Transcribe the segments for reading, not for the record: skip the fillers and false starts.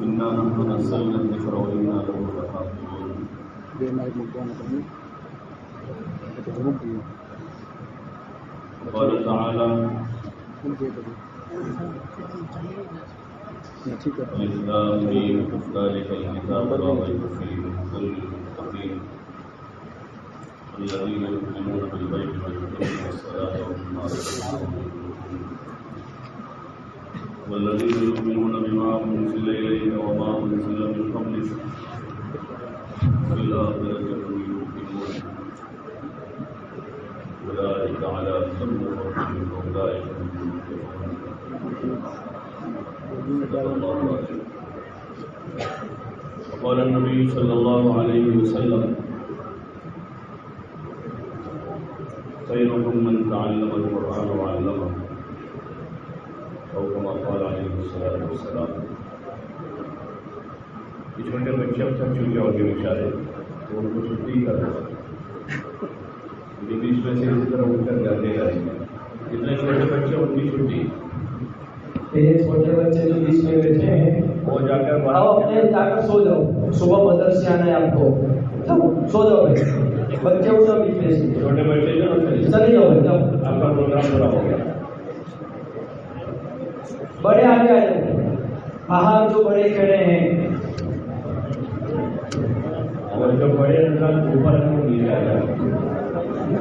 إنا نحن نزلنا الذكر وإنا له لحافظون. قال تعالى: ألف لام ميم ذلك الكتاب لا ريب فيه هدى للمتقين الذين يؤمنون بالغيب ويقيمون الصلاة ومما رزقناهم ينفقون والذين يؤمنون بما أنزل إليك وما أنزل من قبلك بالآخرة هم يوقنون أولئك على هدى من ربهم وأولئك هم المفلحون. وقال النبي صلى الله عليه وسلم: خيركم من تعلم القرآن وعلمه اور كما قال عليه الصلاة والسلام. یہ چھوٹے بچے اب تک چونکہ ہوگے بیچارے تو ان کو چھٹی کر رہا بیچ میں سے اس طرح اٹھ کر جاتے رہیں گے. جتنے چھوٹے بچے ان کی چھٹی. یہ چھوٹے بچے جو بیچ میں بیٹھے ہیں وہ جا کر اپنے جا کر سو جاؤ. صبح مدرسے آنا ہے آپ کو, سو جاؤ بھائی. بچے اٹھو بیچ میں سے, چھوٹے بچے جو چلے جاؤ بھائی. آپ کا پروگرام پورا ہو گیا. بڑے آگے آ جاؤ. باہر جو بڑے کھڑے ہیں اور جو بڑے انسان اوپر ہے وہ نیچے آ جائے,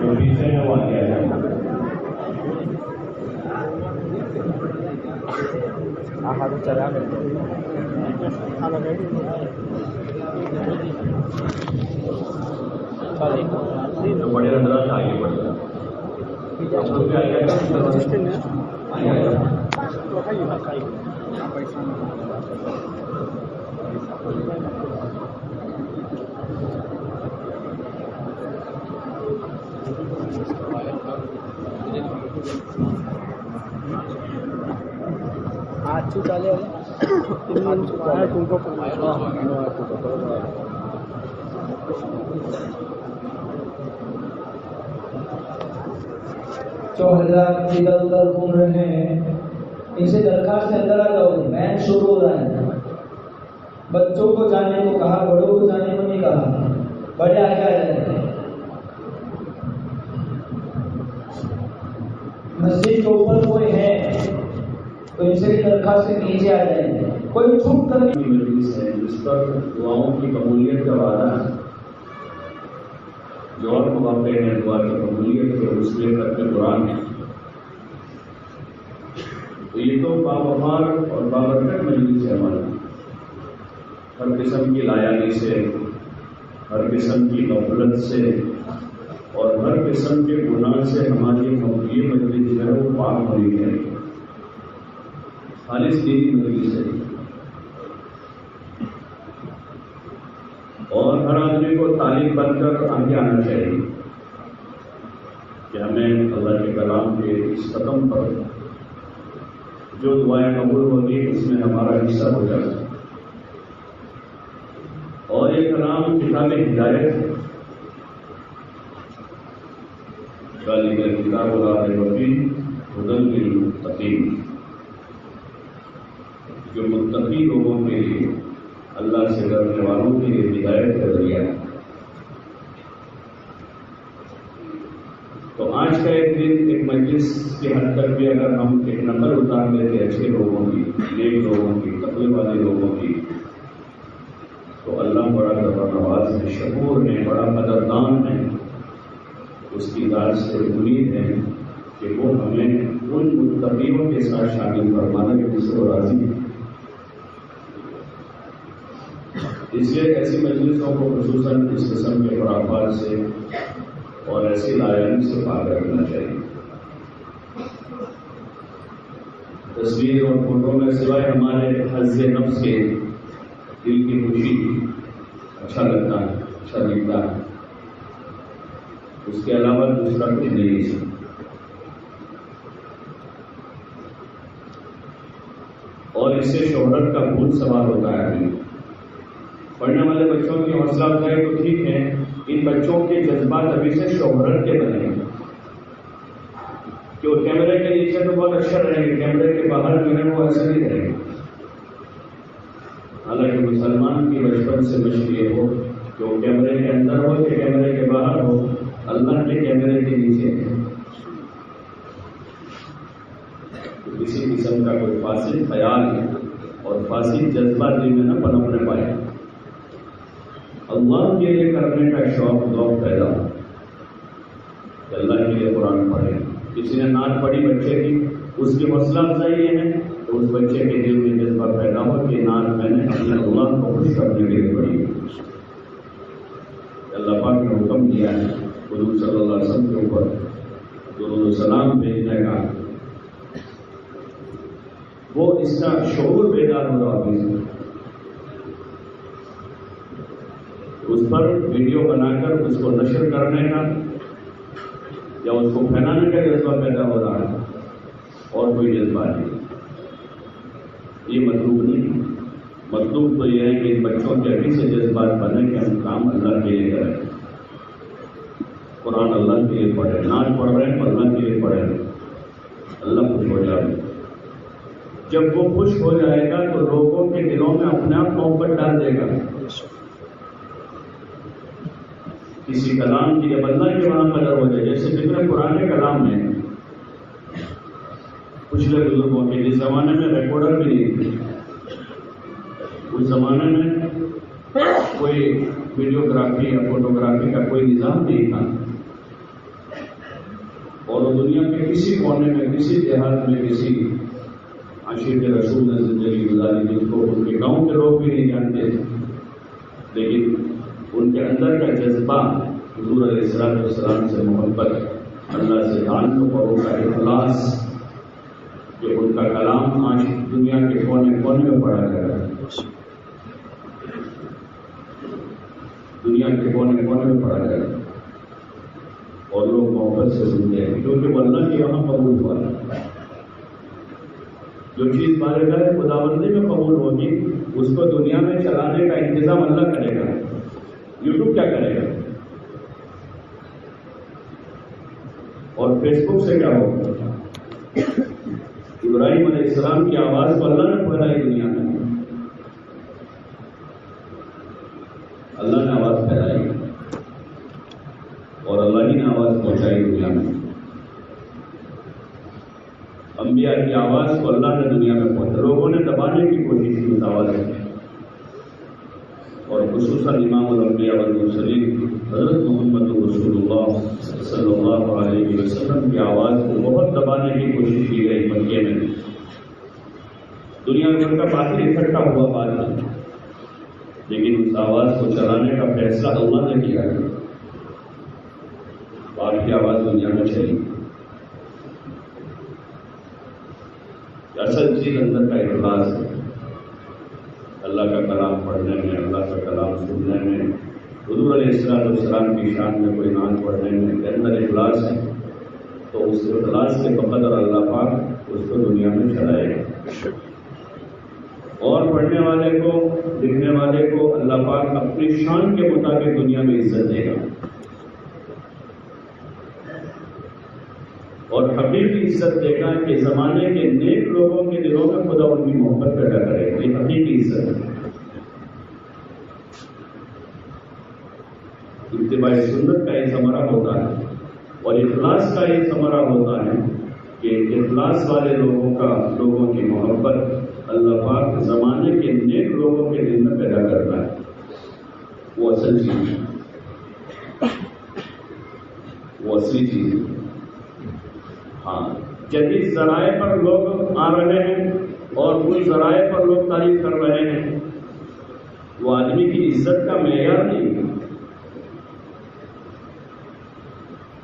جو پیچھے ہے وہ آگے آ جائے. چلا جو بڑے حضرات آگے بڑھ جائے. چالے تم کو جو حضرات ادھر ادھر گھوم رہے ہیں ان سے درخواست سے اندر آ جاؤ. میچ شروع ہو رہا ہے. بچوں کو جانے کو کہا, بڑوں کو جانے کو نہیں کہا. بڑے آگے آ جائیں. مسجد کے اوپر کوئی ہے تو ان سے بھی درخواست سے نیچے آ جائیں. کوئی چھوٹ کر مجلس ہے جس پر دعاؤں کی قبولیت کا وعدہ ہے. جو اور مواقع ہیں دعا کی قبولیت کے اس لیے کرتے قرآن ہے. تو یہ تو باوقار اور بابرکت مجلس ہے ہماری. ہر قسم کی لایانی سے, ہر قسم کی غفلت سے اور ہر قسم کے گناہ سے ہماری یہ مجلس جو ہے وہ پاک ہوئی ہے. خالص دینی مجلس ہے. اور ہر آدمی کو طالب بن کر آگے آنا چاہیے کہ ہمیں اللہ کے کلام کے اس قدم پر جو دعائیں قبول ہوگی اس میں ہمارا حصہ ہو جائے. اور یہ کلام کتاب ہدایت ہے. کتاب اللہ ربی ہدی للمتقین, جو متقی لوگوں کے لیے, اللہ سے ڈرنے والوں کے لیے ہدایت کا ذریعہ ہے. تو آج کا ایک دن ایک مجلس کی حد تک بھی اگر ہم ایک نقل اتار لیتے اچھے لوگوں کی, نیک لوگوں کی, تقوی والے لوگوں کی, تو اللہ بڑا نواز ہے, شکور ہے, بڑا قدردان ہے. اس کی ذات سے امید ہے کہ وہ ہمیں ان متقیوں کے ساتھ شامل فرمانے کے جس کو راضی ہے. اس لیے ایسی مجلسوں کو خصوصاً اس قسم کے خرافات سے اور ایسی لایانی سے پاک رکھنا چاہیے. تصویر اور فوٹو میں سوائے ہمارے حظ نفس کے دل کی خوشی اچھا لگتا ہے, اچھا دکھتا ہے, اس کے علاوہ دوسرا کچھ نہیں ہے. اور اس سے شہرت کا بھوت سوار ہوتا ہے. پڑھنے والے بچوں کی حوصلہ افزائی تو ٹھیک ہے, ان بچوں کے جذبات ابھی سے شہرت کے بنے ہیں کہ وہ کیمرے کے نیچے تو بہت اچھا رہیں گے, کیمرے کے باہر جو ہے وہ ایسا نہیں رہیں گے. حالانکہ مسلمان کی بچپن سے مشق یہ ہو کہ وہ کیمرے کے اندر ہو کہ کیمرے کے باہر ہو، اللہ کے کیمرے کے نیچے ہے، کسی قسم کا کوئی فاسد خیال اور فاسد جذبہ دل میں نہ پنپنے پائے، اللہ کے لیے کرنے کا شوق ذوق پیدا ہو کہ اللہ کے لیے قرآن پڑھے۔ کسی نے نعت پڑھی بچے کی، اس کی حوصلہ افزائی یہ ہے تو اس بچے کے دل میں جذبہ پیدا ہو کہ نعت میں نے اپنے اللہ کو خوش کرنے کے لیے پڑھی۔ اللہ پاک نے حکم دیا ہے حضور صلی اللہ علیہ وسلم کے اوپر درود و سلام بھیجنے کا، وہ اس کا شعور بیدار ہو رہا ہے، اس پر ویڈیو بنا کر اس کو نشر کرنے کا یا اس کو پھیلانے کا جذبہ پیدا ہو رہا ہے، اور کوئی جذبہ نہیں۔ یہ مطلوب نہیں، مطلوب تو یہ ہے کہ ان بچوں کے ابھی سے جذبات بنے کہ ہم کام اللہ کے لیے کریں، قرآن اللہ کے لیے پڑھیں، نعت پڑھ رہے ہیں اللہ کے لیے پڑھیں، اللہ خوش ہو جائے۔ جب وہ خوش ہو جائے گا تو لوگوں کے دلوں میں اپنے آپ محبت ڈال دے گا۔ کسی کلام کی جب اللہ کے وہاں قدر ہو جائے، جیسے جتنے پرانے کلام ہیں، پچھلے بزرگوں کے جس زمانے میں ریکارڈر بھی نہیں تھے، اس زمانے میں کوئی ویڈیوگرافی یا فوٹوگرافی کا کوئی نظام نہیں تھا، اور دنیا کے کسی کونے میں، کسی دیہات میں، کسی عاشق رسول نے زندگی گزاری جس کو ان کے گاؤں کے لوگ بھی نہیں جانتے تھے، لیکن ان کے اندر کا جذبہ حضور علیہ السلام سے محبت، اللہ سے تعلق اور ان کا اخلاص، کہ ان کا کلام آج دنیا کے کونے کونے میں پڑھا جا رہا ہے، دنیا کے کونے کونے میں پڑھا جا رہا ہے، اور لوگ محبت سے سنتے ہیں کیونکہ وہ اللہ کے یہاں قبول ہوا ہے۔ جو چیز بارگاہ خداوندی میں قبول ہوگی اس کو دنیا میں چلانے کا انتظام اللہ کرے گا، یوٹیوب کیا کرے گا، اور فیس بک سے کیا ہوگا۔ ابراہیم علیہ السلام کی آواز کو اللہ نے پھیلائی دنیا میں، اللہ نے آواز پھیلائی اور اللہ ہی نے آواز پہنچائی دنیا میں۔ انبیاء کی آواز کو اللہ نے دنیا میں پہنچا، لوگوں نے دبانے کی کوشش کی اس آواز میں، اور خصوصاً امام الانبیاء والمرسلین حضرت محمد رسول اللہ صلی اللہ علیہ وسلم کی آواز کو بہت دبانے کی کوشش کی گئی مکے میں، دنیا بھر کا باطل اکٹھا ہوا بعد میں، لیکن اس آواز کو چلانے کا فیصلہ اللہ نے کیا ہے، آپ کی آواز دنیا میں چلی۔ اصل چیز اندر کا اخلاص ہے، اللہ کا کلام پڑھنے میں، اللہ کا کلام سننے میں، حضور علیہ السلام کی شان میں کوئی نعت پڑھنے میں کے اندر اخلاص ہے، تو اس اخلاص کے بقدر اللہ پاک اس کو دنیا میں چلائے گا، اور پڑھنے والے کو، لکھنے والے کو اللہ پاک اپنی شان کے مطابق دنیا میں عزت دے گا، اور حقیقی عزت دے گا کہ زمانے کے نیک لوگوں کے دلوں میں خدا ان کی محبت پیدا کرے گا، یہ حقیقی عزت ہے۔ اتباع سنت کا یہ ثمرہ ہوتا ہے، اور اخلاص کا یہ ثمرہ ہوتا ہے کہ اخلاص والے لوگوں کی محبت اللہ پاک زمانے کے نیک لوگوں کے دل میں پیدا کرتا ہے، وہ اصل چیز ہے، وہ اصلی چیز ہے۔ ہاں، جدید ذرائع پر لوگ آ رہے ہیں اور ان ذرائع پر لوگ تعریف کر رہے ہیں، وہ آدمی کی عزت کا معیار نہیں ہے،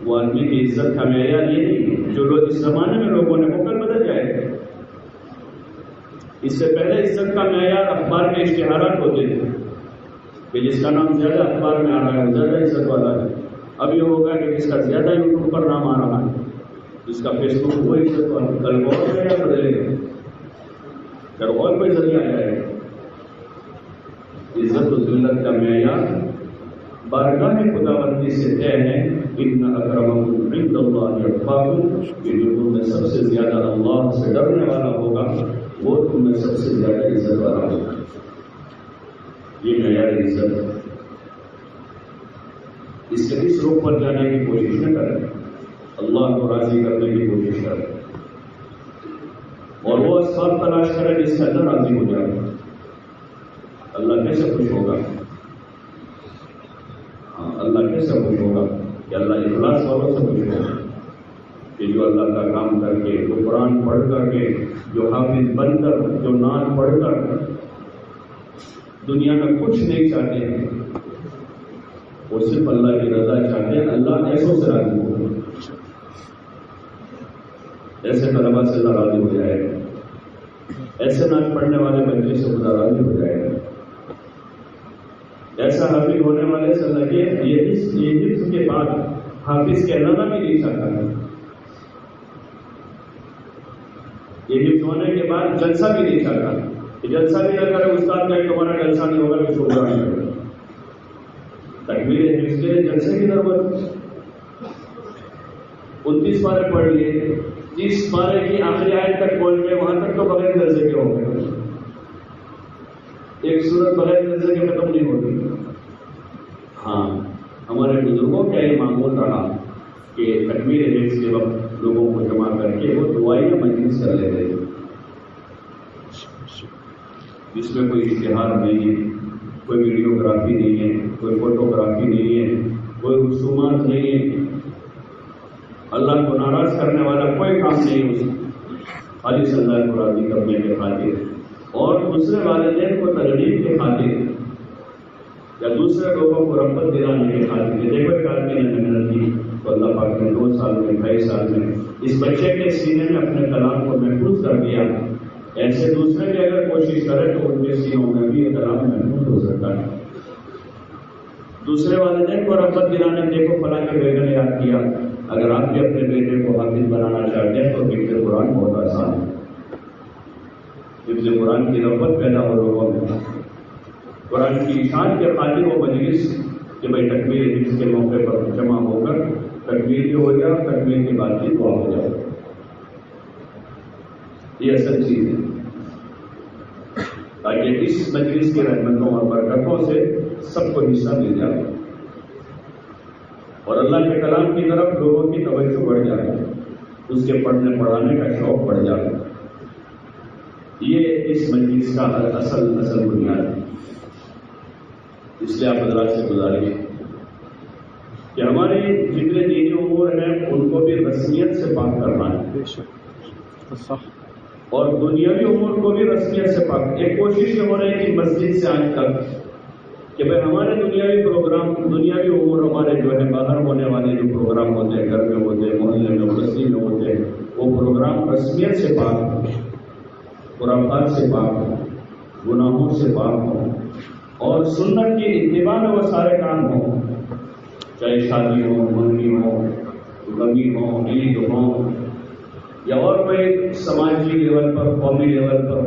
وہ آدمی کی عزت کا معیار یہ نہیں ہے جو لوگ اس زمانے میں لوگوں نے، وہ کل بدل جائے گا۔ اس سے پہلے عزت کا معیار اخبار کے اشتہارات ہوتے تھے کہ جس کا نام زیادہ اخبار میں آ رہا ہے وہ زیادہ عزت والا ہے، اب یہ ہوگا کہ جس کا زیادہ یوٹیوب پر نام آ رہا ہے، جس کا فیس بک وہ عزت والا، کل اور ذریعہ بدلے گا، پھر اور کوئی ذریعہ آ جائے گا۔ عزت و ذلت کا معیار بارگاہ خداوندی سے طے ہے، ان اکرمکم عند اللہ اتقاکم، کہ جو تم میں سب سے زیادہ اللہ سے ڈرنے والا ہوگا وہ تم میں سب سے زیادہ عزت والا ہوگا۔ یہ معیار عزت ہے. اس کے اس رخ پر جانے کی کوشش نہ کریں، اللہ کو راضی کرنے کی کوشش کریں اور وہ اسباب تلاش کریں جس سے اللہ راضی ہو جائے. اللہ کیسے خوش ہوگا؟ اللہ کیسے خوش ہوگا کہ اللہ اخلاص والوں سے خوش ہوگا کہ جو اللہ کا کام کر کے، جو قرآن پڑھ کر کے، جو حافظ بن کر، جو نعت پڑھ کر دنیا میں کچھ نہیں چاہتے ہیں، وہ صرف اللہ کی رضا چاہتے ہیں. اللہ ایسوں سے راضی ہوگا، ایسے طلبا سے اللہ راضی ہو جائے گا، ایسے نعت پڑھنے والے بچے سے خدا راضی ہو جائے گا، ایسا حافظ ہونے والے سے اللہ یہ حفظ کے بعد حافظ کہلانا بھی نہیں چاہتا ہے، یہ حفظ ہونے کے بعد جلسہ بھی نہیں چاہتا. جلسہ بھی نہ کرے، استاد کا تمہارا جلسہ نہیں ہوگا کہ چھوٹا نہیں ہوگا. تکمیل حفظ کے جلسے کی ضرورت. 29 پارے پڑھ لیے، 30 پارے کی آخری آیت تک پہنچ گئے، وہاں تک تو بغیر جلسے کے ہو گئے. ایک صورت بغیر جلسے کے ختم نہیں ہوتی. ہاں، ہمارے بزرگوں کا یہ معمول رہا کہ تکمیل حفظ کے وقت لوگوں کو جمع کر کے وہ دعائی کا مجلس کر لیتے تھے، جس میں کوئی اشتہار نہیں ہے، کوئی ویڈیوگرافی نہیں ہے، کوئی فوٹوگرافی نہیں ہے، کوئی رسومات نہیں ہے، اللہ کو ناراض کرنے والا کوئی کام نہیں ہے. اس خالص اللہ کو راضی کرنے کے خاطر اور دوسرے والدین کو ترغیب کے خاطر یا دوسرے لوگوں کو رغبت دلانے کے خاطر. دیکھو ایک آدمی نے محنت کی تو اللہ پاک نے 2 سال میں 2.5 سال میں اس بچے کے سینے میں اپنے کلام کو محفوظ کر دیا. ایسے دوسرے بھی اگر کوشش کرے تو ان کے سینوں میں بھی یہ کلام محفوظ ہو سکتا ہے. دوسرے والدین کو رغبت دلانے، دیکھو فلاں کے بیٹے نے یاد کیا، اگر آپ بھی اپنے بیٹے کو حافظ بنانا چاہتے ہیں تو حفظ قرآن بہت آسان ہے. حفظ قرآن کی رغبت پیدا ہو لوگوں میں، قرآن کی اشاعت کے خاطر وہ مجلس کہ بھائی تکبیر حفظ کے موقع پر جمع ہو کر تکبیر بھی ہو جائے، تکبیر کی بات چیت دعا ہو جائے. یہ اصل چیز ہے تاکہ اس مجلس کی رحمتوں اور برکتوں سے سب کو حصہ مل جائے اور اللہ کے کلام کی طرف لوگوں کی توجہ بڑھ جائے، اس کے پڑھنے پڑھانے کا شوق بڑھ جائے. یہ اس مجلس کا اصل بنیاد ہے. اس لیے آپ حضرات سے گزارش کہ ہمارے جتنے دینی امور ہیں ان کو بھی رسمیت سے پاک کرنا ہے اور دنیاوی امور کو بھی رسمیت سے پاک. ایک کوشش یہ ہو رہی ہے کہ مسجد سے آج تک کہ بھائی ہمارے دنیاوی پروگرام، دنیاوی امور ہمارے جو ہے باہر ہونے والے جو پروگرام ہوتے ہیں، گھر میں ہوتے ہیں، محلے میں بستی میں ہوتے ہیں، وہ پروگرام رسمیت سے پاک ہوں، خرافات سے پاک ہوں، گناہوں سے پاک ہوں اور سنت کی اتباع میں وہ سارے کام ہوں، چاہے شادی ہو، منگنی ہو، غمی ہو، عید ہو یا اور کوئی سماجی لیول پر، قومی لیول پر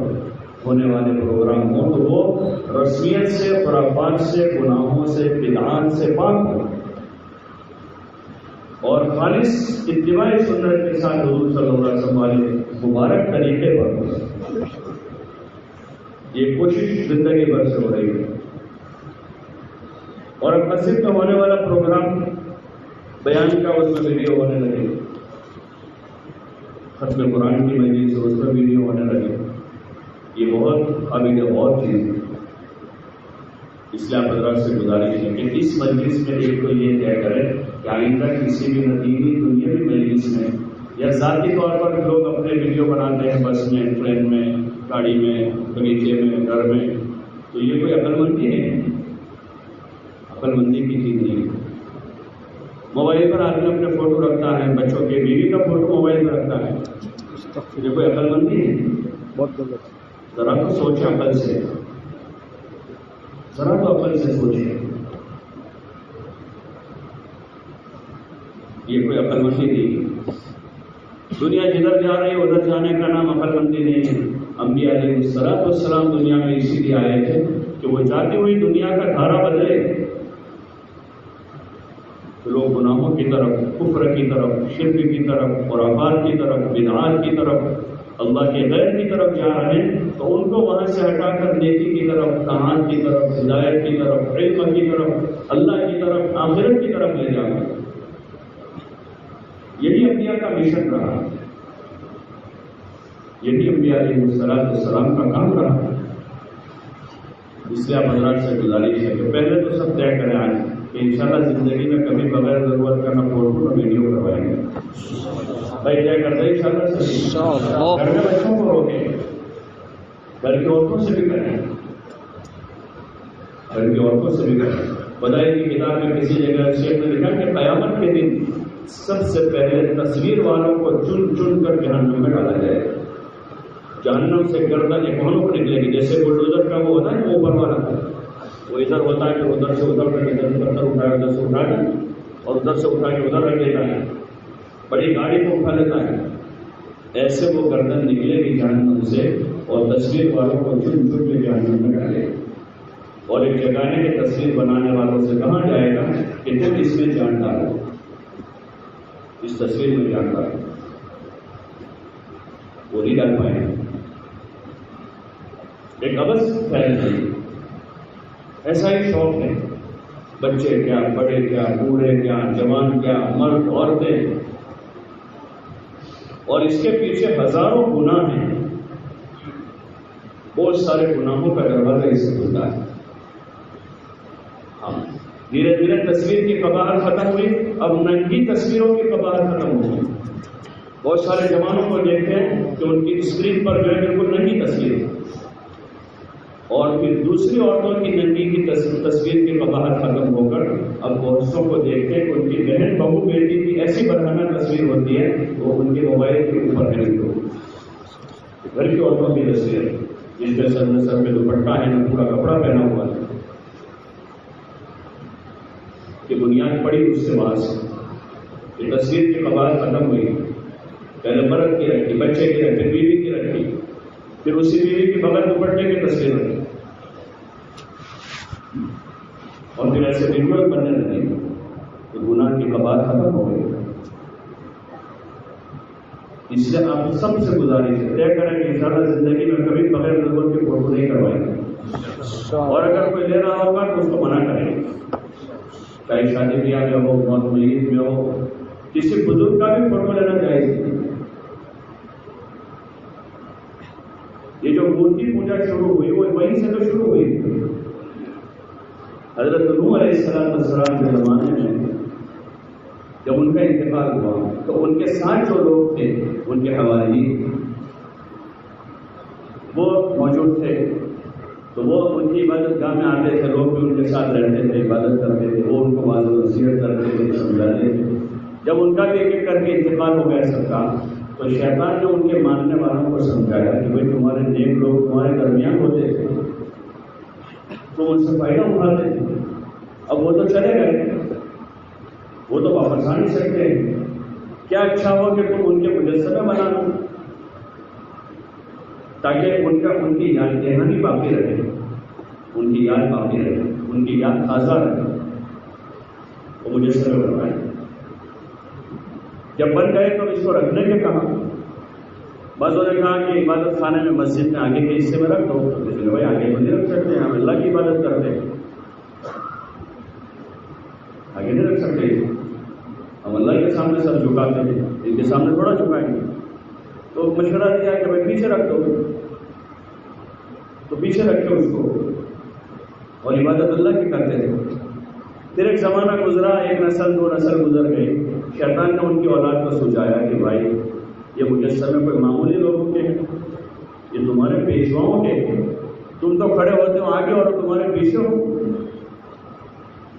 ہونے والے پروگرام ہوں، تو وہ رسمیت سے، خرافات سے، گناہوں سے، بدعات سے پاک ہوں اور خالص اتباع سنت کے ساتھ حضور صلی اللہ علیہ وسلم والے مبارک طریقے پر ہوں. یہ کوشش زندگی بھر سے ہو رہی ہے. اور اب مسجد کا ہونے والا پروگرام بیان کا اس میں ویڈیو ہونے لگے، ختم قرآن کی مجلس سے اس میں ویڈیو ہونے لگے. یہ بہت قابل غور چیز ہے. اس لیے آپ حضرات سے گزارش ہے کہ اس مجلس میں ایک تو یہ طے کریں کہ آئندہ کسی بھی نتیجی دنیاوی مجلس میں یا ذاتی طور پر لوگ اپنے ویڈیو بناتے ہیں بس میں، ٹرین میں، گاڑی میں، بغیچے میں، گھر میں، تو یہ کوئی عقل مندی ہے؟ عقل مندی کی چیز نہیں ہے. موبائل پر آدمی اپنے فوٹو رکھتا ہے، بچوں کے بیوی کا فوٹو موبائل پر رکھتا ہے، یہ کوئی عقل مندی ہے؟ بہت غلط. ذرا تو سوچیں عقل سے، ذرا تو عقل سے سوچیں. یہ کوئی عقل مندی نہیں. دنیا جدھر جا رہی ہے ادھر جانے کا نام عقل مندی نہیں ہے. انبیاء علیہ السلام دنیا میں اسی لیے آئے تھے کہ وہ جاتی ہوئی دنیا کا دھارا بدلے. لوگ گناہوں کی طرف، کفر کی طرف، شرک کی طرف، خرافات کی طرف، بدعات کی طرف اللہ کے غیر کی طرف جا رہے ہیں تو ان کو وہاں سے ہٹا کر نیکی کی طرف، طاعت کی طرف، ہدایت کی طرف، علم کی طرف، اللہ کی طرف، آخرت کی طرف لے جانا، یہی انبیاء کا مشن رہا، یہی انبیاء علیہ السلام کا کام رہا۔ اس لیے آپ حضرات سے گزارش ہے کہ پہلے تو سب طے کریں آج کہ انشاءاللہ زندگی میں کبھی بغیر ضرورت کا نہ فوٹو نہ ویڈیو کروائیں گے۔ بھائی طے کرتے ہیں انشاءاللہ، گھر میں بچوں کو روکیں، گھر کی عورتوں سے بھی کریں، گھر کی عورتوں سے بھی کریں۔ بدائی کی کتاب میں کسی جگہ شیخ نے لکھا کہ قیامت کے دن سب سے پہلے تصویر والوں کو چن چن کر جہنم میں ڈالا جائے گا۔ جہنم سے گردن ایکونوں کو نکلے گی، جیسے بلڈوزر کا وہ ہوتا ہے اوپر والا، وہ ادھر ہوتا ہے کہ ادھر سے ادھر کر ادھر پتھر اٹھایا ادھر سے اٹھا کر اور ادھر سے اٹھا کے ادھر رکھ لیتا ہے، بڑی گاڑی کو اٹھا لیتا ہے، ایسے وہ گردن نکلے گی جہنم سے اور تصویر والوں کو چن چن کے جہنم میں ڈالے گا۔ اور ایک جگہ ہے کہ تصویر بنانے والوں سے کہا جائے گا کہ تم اس میں جان ڈالو، اس تصویر میں جان ڈالو، وہ نہیں ڈال پائے گا۔ ایک ابس پھیل گئی، ایسا ہی شوق ہے، بچے کیا، بڑے کیا، بوڑھے کیا، جوان کیا، مرد عورتیں، اور اس کے پیچھے ہزاروں گناہ ہیں، بہت سارے گناہوں کا دروازہ اس سے کھلتا ہے۔ دھیرے دھیرے تصویر کی قباحت ختم ہوئی، اب ننگی تصویروں کی قباحت ختم ہو گئی۔ بہت سارے جوانوں کو دیکھتے ہیں کہ ان کی اسکرین پر جو ہے بالکل ننگی تصویر، اور پھر دوسری عورتوں کی ننگی کی تصویر کی قباحت ختم ہو کر اب عورتوں کو دیکھتے ہیں کہ ان کی بہن بہو بیٹی کی ایسی برہنہ تصویر ہوتی ہے وہ ان کے موبائل کے اوپر ہے، گھر کی عورتوں کی تصویر جس پہ سر پہ دوپٹہ ہے نہ پورا کپڑا پہنا ہوا ہے، کہ بنیاد پڑی اس سے وہاں سے یہ تصویر کی قباحت ختم ہوئی۔ پہلے مرد کی رکھی، بچے کی رکھی، بیوی کی رکھی، پھر اسی بیوی کے بغیر دوپٹے کی تصویر رکھی، اور پھر ایسے ویڈیو بننے لگے تو گناہ کی قباحت ختم ہو گئی۔ اس لیے آپ سب سے گزارش ہے طے کریں کہ انشاءاللہ زندگی میں کبھی بغیر ضرورت کی فوٹو نہیں کروائیں گے، اور اگر کوئی لے رہا ہوگا تو اس کو منع کریں گے، چاہے شادی بیاہ میں ہو، موت میت میں ہو، کسی بزرگ کا بھی فوٹو لینا چاہیے۔ یہ جو مورتی پوجا شروع ہوئی وہ وہیں سے تو شروع ہوئی۔ حضرت نوح علیہ السلام کے زمانے میں جب ان کا انتقال ہوا تو ان کے ساتھ جو لوگ تھے ان کے حوالی وہ موجود تھے، تو وہ ان کی عبادت گاہ میں آتے تھے، لوگ بھی ان کے ساتھ رہتے تھے، عبادت کرتے تھے، وہ ان کو واضح نصیحت کرتے تھے، سمجھاتے تھے۔ جب ان کا بھی ایک ایک کر کے انتقال ہو گیا سب کا، تو شیطان نے ان کے ماننے والوں کو سمجھایا کہ بھائی تمہارے نیک لوگ تمہارے درمیان ہوتے تھے، تم ان سے فائدہ اٹھاتے تھے، اب وہ تو چلے گئے، وہ تو واپس آ نہیں سکتے، کیا اچھا ہو کہ تم ان کے مجسمے بنا لو تاکہ ان کی یاد دہانی باقی رہے، ان کی یاد باقی رہے، ان کی یاد تازہ رہے، وہ مجسمے بنوائے۔ جب بن گئے تو اس کو رکھنے کے کہا، بعضوں نے کہا کہ عبادت خانے میں مسجد میں آگے کے حصے میں رکھ دو، تو بھائی آگے تو نہیں رکھ سکتے، ہم اللہ کی عبادت کرتے ہیں، آگے نہیں رکھ سکتے، ہم اللہ کے سامنے سر جھکاتے ہیں، ان کے سامنے تھوڑا جھکائیں گے۔ تو مشورہ دیا کہ بھائی پیچھے رکھ دو، تو پیچھے رکھے اس کو، اور عبادت اللہ کی کرتے تھے۔ پھر ایک زمانہ گزرا، ایک نسل دو نسل گزر گئی، شیطان نے ان کی اولاد کو سوچایا کہ بھائی یہ مجسمے کوئی معمولی لوگوں کے ہیں، یہ تمہارے پیشواؤں کے ہیں، تم تو کھڑے ہوتے ہو آگے اور تمہارے پیچھے ہو،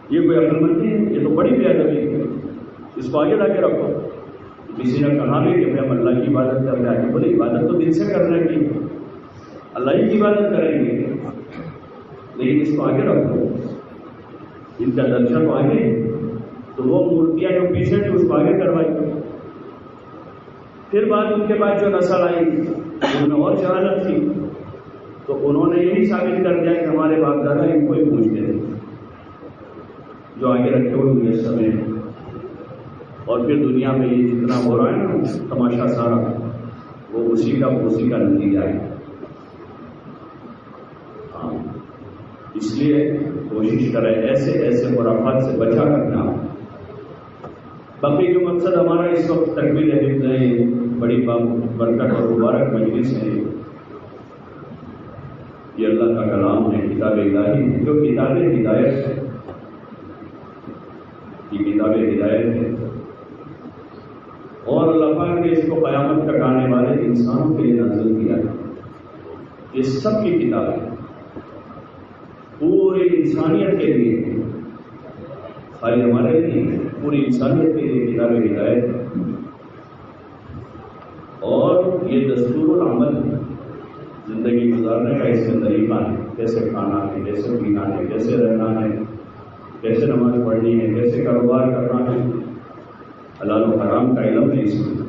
یہ کوئی عقل مندی ہے، یہ تو بڑی بے ادبی ہے، اس کو آگے لا کے رکھو۔ کسی نے کہا بھی کہ ہم اللہ کی عبادت کر رہے ہیں، بولے عبادت تو دل سے کرنے کی، اللہ ہی کی عبادت کریں گے، لیکن اس کو آگے رکھو، ان کا درجہ تو آگے، تو وہ مورتیاں جو پیچھے تھی اس کو آگے کروائی۔ پھر بعد ان کے بعد جو نسل آئی ان میں اور جہالت تھی، تو انہوں نے یہی ثابت کر دیا کہ ہمارے باپ دادا ان کو ہی پوچھتے تھے جو آگے رکھے ہوئے مجسمے ہیں۔ اور پھر دنیا میں یہ جتنا ہو رہا ہے نا تماشا سارا، وہ اسی کا نتیجہ ہے. ہاں اس لیے کوشش کریں ایسے خرافات سے بچا رکھنا. باقی جو مقصد ہمارا اس وقت تکبیر حفظ ہے، بڑی برکت اور مبارک مجلس ہے، یہ اللہ کا کلام ہے، کتاب الہی جو کتاب ہدایت ہے. یہ کتاب ہدایت ہے اور اللہ پاک نے اس کو قیامت تک آنے والے انسانوں کے لیے نازل کیا ہے. یہ سب کی کتاب ہے، پوری انسانیت کے لیے، خالی ہمارے لیے پوری انسانیت کے لیے کتاب ہدایت ہے. اور یہ دستور العمل زندگی گزارنے کا اس کا طریقہ ہے، کیسے کھانا ہے، کیسے پینا ہے، کیسے رہنا ہے، کیسے نماز پڑھنی ہے، کیسے کاروبار کرنا ہے. حلال و حرام کا علم ہے اس میں،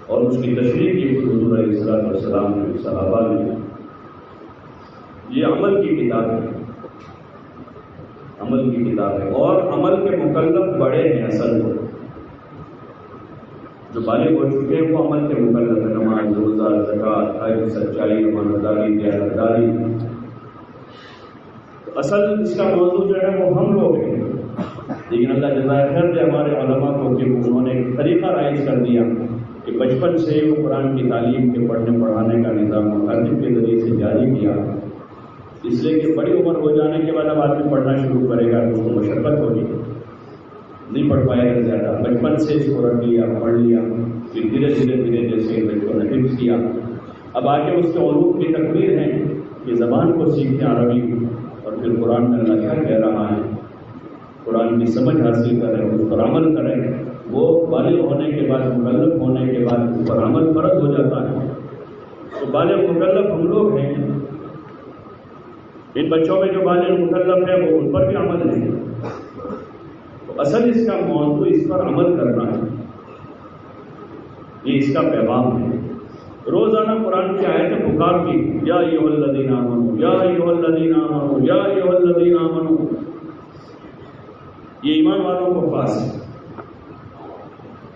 اور اس کی تشریح کی حضور علیہ السلام نے، صحابہ نے. یہ عمل کی کتاب ہے، عمل کی کتاب ہے. اور عمل کے مکلف بڑے ہیں، اصل جو بالغ ہو چکے ہیں وہ عمل کے مکلف ہیں. نماز، روزہ، زکوٰۃ، حج، سچائی، امانتداری، دیانتداری. اصل اس کا موضوع جو ہے وہ ہم لوگ ہیں، لیکن اللہ جزائے خیر دے ہمارے علماء کو کہ انہوں نے ایک طریقہ رائج کر دیا کہ بچپن سے وہ قرآن کی تعلیم کے پڑھنے پڑھانے کا نظام مخاطب کے ذریعے سے جاری کیا. اس لیے کہ بڑی عمر ہو جانے کے بعد اب آدمی پڑھنا شروع کرے گا تو اس کو مشقت ہوگی، نہیں پڑھ پائے گا زیادہ. بچپن سے اس کو رکھ لیا، پڑھ لیا، پھر دھیرے دھیرے جیسے بچوں نے حفظ کیا. اب آگے اس کے علوم کی تکمیل ہے کہ زبان کو سیکھیں عربی، اور پھر قرآن میں اللہ کیا کہہ رہا ہے، قرآن کی سمجھ حاصل کریں، اس پر عمل کریں. وہ بالغ ہونے کے بعد، مکلف ہونے کے بعد اس پر عمل فرض ہو جاتا ہے. تو بالغ مکلف ہم لوگ ہیں. ان بچوں میں جو بالغ مکلف ہے وہ ان پر بھی عمل ہے. تو اصل اس کا موضوع اس پر عمل کرنا ہے، یہ اس کا پیغام ہے. روزانہ قرآن کی آیتیں پکار کی، یا ایھا الذین آمنوا، یا ایھا الذین آمنوا، یا ایھا الذین آمنوا. یہ ایمان والوں کو خاص ہے.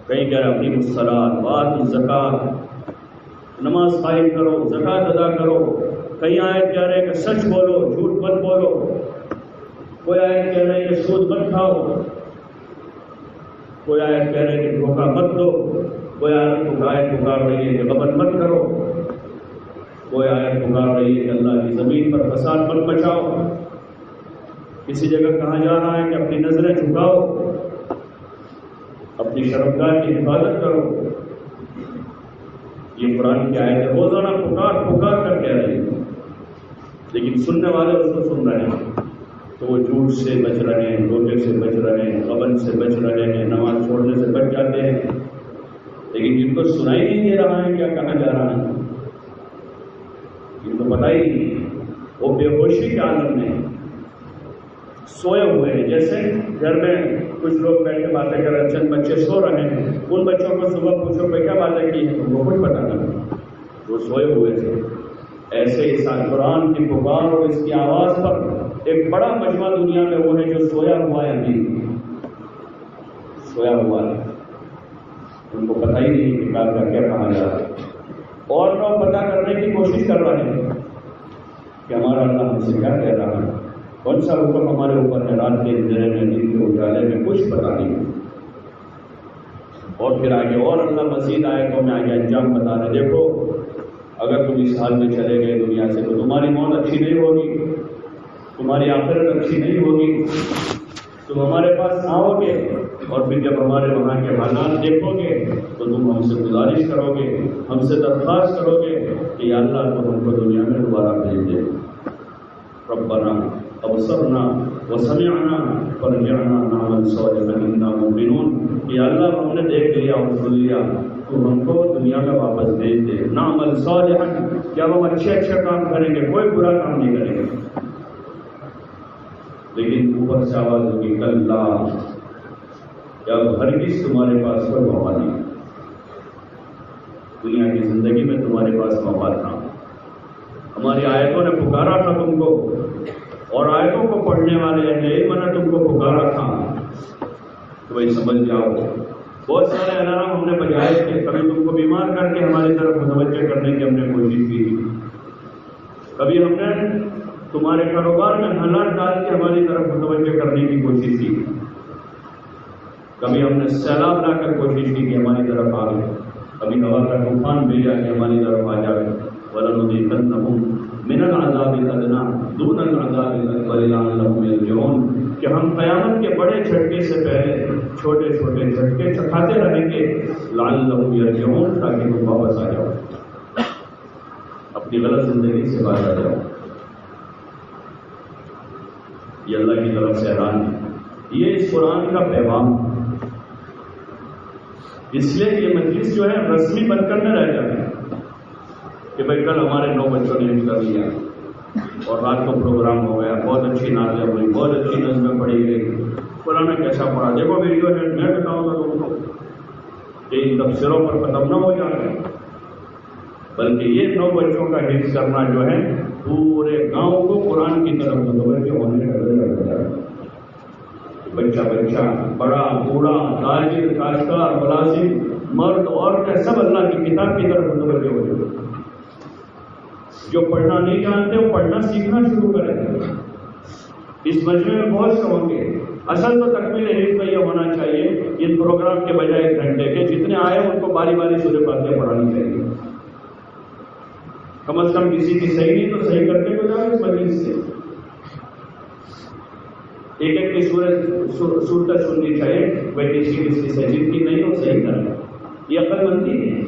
کہیں کہہ رہے اقیموا الصلاۃ وآتوا الزکاۃ، نماز قائم کرو، زکوٰۃ ادا کرو. کہیں آیت کہہ رہے کہ سچ بولو، جھوٹ مت بولو. کوئی آیت کہہ رہے کہ سود مت کھاؤ، کوئی آیت کہہ رہے کہ دھوکہ مت دو، کوئی آیت پکار رہی ہے کہ غیبت مت کرو، کوئی آیت پکار رہی ہے کہ اللہ کی زمین پر فساد مت مچاؤ. کسی جگہ کہا جا رہا ہے کہ اپنی نظریں جھکاؤ، اپنی شرمگاہ کی حفاظت کرو. یہ قرآن کی آیت ہے، روزانہ پکار کر کہہ رہی ہے. لیکن سننے والے اس کو سن رہے ہیں تو وہ جھوٹ سے بچ رہے ہیں، دھوکے سے بچ رہے ہیں، غبن سے بچ رہے ہیں، نماز چھوڑنے سے بچ جاتے ہیں. لیکن جن کو سنائی نہیں دے رہا ہے کیا کہا جا رہا ہے، جن کو پتہ ہی نہیں، وہ بے ہوشی کے عالم میں سوئے ہوئے ہیں. جیسے گھر میں کچھ لوگ بیٹھے باتیں کر رہے، چند بچے سو رہے ہیں، ان بچوں کو صبح پوچھو پہ کیا باتیں کی ہیں، ان کو کچھ پتہ نہیں، وہ سوئے ہوئے تھے. ایسے ہی قرآن کی پکار اور اس کی آواز پر ایک بڑا مجمع دنیا میں وہ ہے جو سویا ہوا ہے، ابھی سویا ہوا ہے. ان کو پتہ ہی نہیں کہ کیا کہا جا رہا ہے. اور لوگ پتہ کرنے کی کوشش کر رہے ہیں کہ ہمارا اللہ ہم سے کیا کہہ رہا ہے، کون سا حکم ہمارے اوپر ہے، رات کے اندھیرے میں، دن کے اجالے میں، کچھ پتہ نہیں. اور پھر آگے اور اللہ مزید آیتوں میں آگے انجام بتا رہے. دیکھو اگر تم اس حال میں چلے گئے دنیا سے تو تمہاری موت اچھی نہیں ہوگی، تمہاری آخرت اچھی نہیں ہوگی. تم ہمارے پاس آؤ گے اور پھر جب ہمارے وہاں کے حالات دیکھو گے تو تم ہم سے گزارش کرو گے، ہم سے درخواست کرو گے کہ یا اللہ تو ہم کو دنیا میں دوبارہ بھیج دے. ربنا ابصرنا وسمعنا فرجعنا نعمل صالحا انا موقنون. یا اللہ ہم نے دیکھ لیا اور سن لیا، تو ہم کو دنیا میں واپس بھیج دے. نعمل صالحا، کیا ہم اچھے کام کریں گے، کوئی برا کام نہیں کریں گے. لیکن اوپر سے آواز ہوگی کلا، اب ہرگز تمہارے پاس کوئی موقع نہیں. دنیا کی زندگی میں تمہارے پاس موقع تھا، ہماری آیتوں نے پکارا تھا تم کو، اور آیتوں کو پڑھنے والے اہل علم نے تم کو پکارا تھا. تو بھائی سمجھ جاؤ بہت سارے الارم ہم نے بجائے تھے، کبھی تم کو بیمار کر کے ہماری طرف متوجہ کرنے کی ہم نے کوشش کی، کبھی ہم نے تمہارے کاروبار میں حالات ڈال کے ہماری طرف متوجہ کرنے کی کوشش کی، کبھی ہم نے سیلاب لا کر کوشش کی کہ ہماری طرف آ گئے، کبھی ہوا کا طوفان بھیجا کہ ہماری طرف آ جائے۔ وَلَنُذِيقَنَّهُم مِّنَ الْعَذَابِ الْأَدْنَىٰ دُونَ الْعَذَابِ الْأَكْبَرِ لَعَلَّهُمْ يَرْجِعُونَ کہ ہم قیامت کے بڑے جھٹکے سے پہلے چھوٹے چھوٹے جھٹکے چکھاتے رہیں گے، لعلہم یرجعون تاکہ تم واپس آ جاؤ، اپنی غلط زندگی سے باہر آ جاؤ۔ یہ اللہ کی طرف سے اعلان ہے، یہ اس قرآن کا پیغام، اس لیے یہ مجلس جو ہے رسمی بن کر نہ رہ جائے کہ بھائی کل ہمارے 9 بچوں نے کر لیا اور رات کو پروگرام ہو گیا، بہت اچھی نعتیں ہوئی، بہت اچھی نظمیں پڑھی گئی، فلاں نے کیسا پڑھا، دیکھو ویڈیو ہے، میں بتاؤں گا تم کو کہ ان تفسیروں پر ختم نہ ہو جائے، بلکہ یہ 9 بچوں کا حفظ کرنا جو ہے پورے گاؤں کو قرآن کی طرف متوجہ ہونے کا ذریعہ ہے۔ بچہ بچہ، بڑا بوڑھا، تاجر، کاشتکار، ملازم، مرد عورتیں سب اللہ کی کتاب کی طرف متوجہ ہو جائے۔ جو پڑھنا نہیں جانتے وہ پڑھنا سیکھنا شروع کریں۔ اس مجمع میں بہت سے ہوں گے، اصل تو تکمیل حفظ میں یہ ہونا چاہیے ان پروگرام کے بجائے 1 گھنٹے کے جتنے آئے ان کو باری باری سورہ فاتحہ پڑھانی چاہیے، کم از کم کسی کی صحیح نہیں تو صحیح کرنے کو جائے اس مجلس سے، ایک ایک کی صورت سننی چاہیے، بھائی کسی کی صحیح کی نہیں ہو صحیح کرنا، یہ عقل مندی ہے،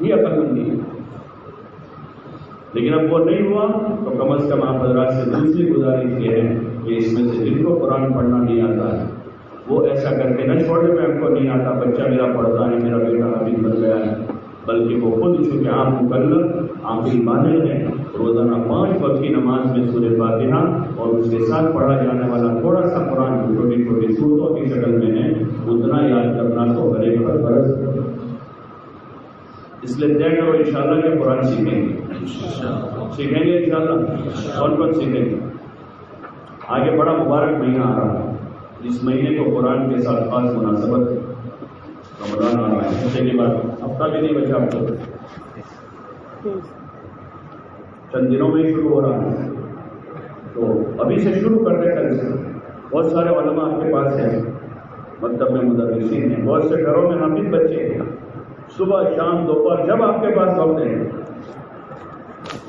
یہ عقل مندی ہے۔ لیکن اب وہ نہیں ہوا تو کم از کم آپ حضرات سے دوسری گزارش یہ ہے کہ اس میں سے جن کو قرآن پڑھنا نہیں آتا ہے وہ ایسا کر کے نہ چھوڑے میں ہم کو نہیں آتا، بچہ میرا پڑھتا ہے، میرا بیٹا حافظ بن گیا ہے، بلکہ وہ خود چونکہ آپ مکلف عاقل بالغ ہیں، روزانہ 5 وقت کی نماز میں سورہ فاتحہ اور اس کے ساتھ پڑھا جانے والا تھوڑا سا قرآن چھوٹی چھوٹی سورتوں کی شکل میں ہے، اتنا یاد کرنا تو ہر ایک پر فرض ہے۔ اس لیے طے کرو انشاءاللہ کہ قرآن سیکھیں گے، سیکھیں گے انشاءاللہ، کون کون سیکھیں گے؟ آگے بڑا مبارک مہینہ آ رہا ہے، اس مہینے کو قرآن کے ساتھ خاص مناسبت ہے، رمضان آ رہا ہے، ہفتے کے بعد ہفتہ بھی نہیں بچا آپ کو، چند دنوں میں ہی شروع ہو رہا ہے، تو ابھی سے شروع کرتے کل سے۔ بہت سارے علماء آپ کے پاس ہیں، مکتب میں مدرسین ہیں، بہت سے گھروں میں حافظ بچے ہیں، صبح شام دوپہر جب آپ کے پاس وقت ہے،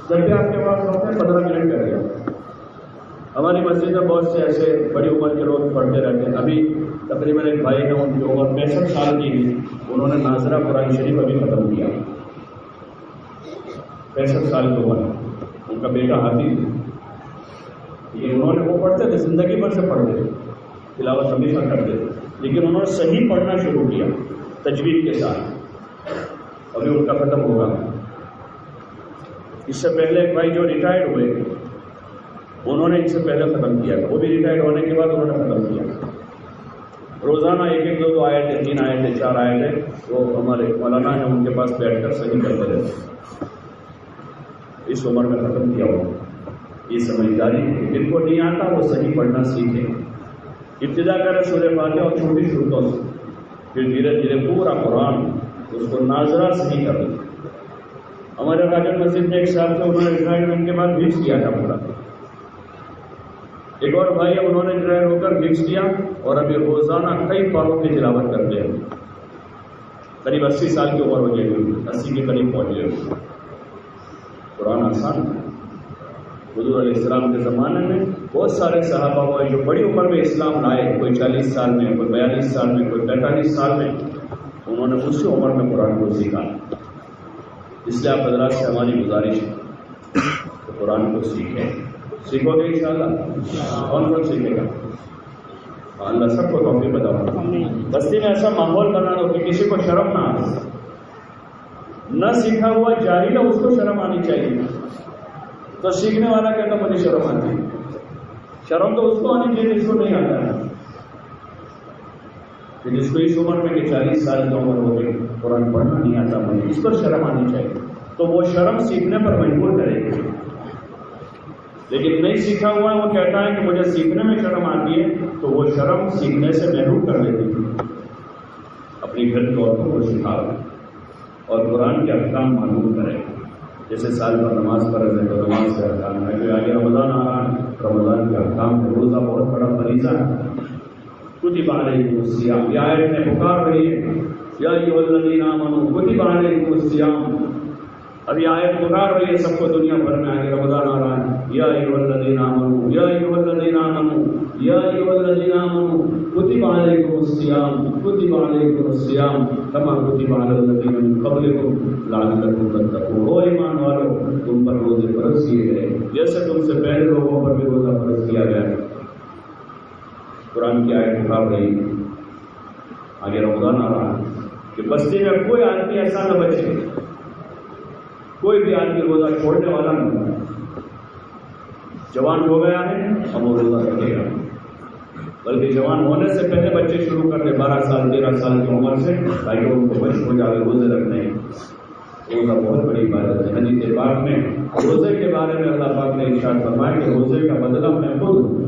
جب بھی آپ کے پاس وقت ہے 15 منٹ کر گیا۔ ہماری مسجد میں بہت سے ایسے بڑی عمر کے لوگ پڑھتے رہتے ہیں، ابھی تقریباً ایک بھائی ہے ان کی عمر 65 سال کی ہے، انہوں نے ناظرہ قرآن شریف ابھی ختم کیا، 65 سال کی عمر، ان کا بیٹا حافظ ہے، یہ انہوں نے وہ پڑھتے تھے، زندگی بھر سے پڑھتے تھے، تلاوت ہمیشہ کرتے تھے، لیکن انہوں نے صحیح پڑھنا شروع کیا تجوید کے ساتھ، ابھی ان کا ختم ہوگا۔ اس سے پہلے ایک بھائی جو ریٹائرڈ ہوئے انہوں نے اس سے پہلے ختم کیا، وہ بھی ریٹائرڈ ہونے کے بعد انہوں نے ختم کیا، روزانہ 1-2 آئے تھے، 3 آئے تھے، 4 آئے تھے، وہ ہمارے مولانا ہیں ان کے پاس بیٹھ کر صحیح کرتے رہتے، اس عمر میں ختم کیا ہوا۔ یہ سمجھداری ہے، جن کو نہیں آتا وہ صحیح پڑھنا سیکھیں، ابتدا کرے سورہ فاتحہ اور چھوٹی صورتوں سے، پھر دھیرے دھیرے پورا قرآن اس کو ناظرہ صحیح کر لیں۔ ہمارے راجن مسجد میں ایک صاحب تھے، انہوں نے ریٹائرمنٹ کے بعد حفظ کیا تھا پورا، ایک اور بھائی ہے انہوں نے ریٹائر ہو کر حفظ کیا اور ابھی روزانہ کئی پاروں کی تلاوت کرتے ہیں، قریب 80 سال کی عمر ہو جائے گی، 80 کے قریب پہنچ جائے گی۔ قرآن آسان ہے، حضور علیہ السلام کے زمانے میں بہت سارے صحابہ ہوئے جو بڑی عمر میں اسلام لائے، کوئی 40 سال میں، کوئی 42 سال میں، کوئی 45 سال میں، انہوں نے اسی عمر میں قرآن کو سیکھا۔ اس لیے آپ حضرات سے ہماری گزارش ہے کہ قرآن کو سیکھیں، سیکھو گے انشاءاللہ؟ کون کون سیکھے گا؟ اللہ سب کو توفیق عطا فرمائے۔ بستی میں ایسا ماحول بنا دو کہ کسی کو شرم نہ آئے، نہ سیکھا ہوا جاہل ہے اس کو شرم آنی چاہیے، تو سیکھنے والا کہتا مجھے شرم آتی ہے، شرم تو اس کو آنی چاہیے جس کو نہیں آتا ہے، کہ جس کو اس عمر میں کہ 40 سال کی عمر ہو گئی قرآن پڑھنا نہیں آتا مجھے، اس پر شرم آنی چاہیے، تو وہ شرم سیکھنے پر مجبور کرے گی۔ لیکن نہیں سیکھا ہوا ہے وہ کہتا ہے کہ مجھے سیکھنے میں شرم آتی ہے، تو وہ شرم سیکھنے سے محروم کر دیتی ہے. اپنی گھر کی عورتوں کو سکھاؤ اور قرآن کے احکام معلوم کریں. جیسے سال پر نماز فرض ہے تو نماز کے احکام ہے، کہ آگے رمضان آ رہا ہے، رمضان کے احکام ہے. روزہ بہت بڑا فریضہ ہے. کتب علیکم الصیام، یہ آیت میں پکار رہی ہے یا ایھا الذین آمنوا کتب علیکم الصیام. اب یہ آیت پکار رہی ہے سب کو دنیا بھر میں، آگے رمضان آ رہا ہے. یا ایھا الذین آمنوا یا ایھا الذین آمنوا یا ایھا الذین آمنوا کتب علیکم الصیام کتب علیکم الصیام کما کتب علی الذین من قبلکم لعلکم تتقون. او ایمان والو، تم پر روزے فرض کیے گئے جیسے تم سے پہلے لوگوں پر بھی روزہ فرض کیا گیا. قرآن کی آیت پکار رہی ہے. آگے رمضان آ رہا ہے کہ بستی میں کوئی آدمی ایسا نہ بچے، کوئی بھی آدمی روزہ چھوڑنے والا نہ ہو. جوان ہو گیا ہے اب وہ روزہ رکھے گا، بلکہ جوان ہونے سے پہلے بچے شروع کر دیں 12 سال 13 سال کی عمر سے، تاکہ ان کو مشق ہو جائے روزے رکھنے. روزہ بہت بڑی عبادت ہے. حدیث پاک میں روزے کے بارے میں اللہ پاک نے ارشاد فرمایا کہ روزے کا بدلہ میں خود ہوں.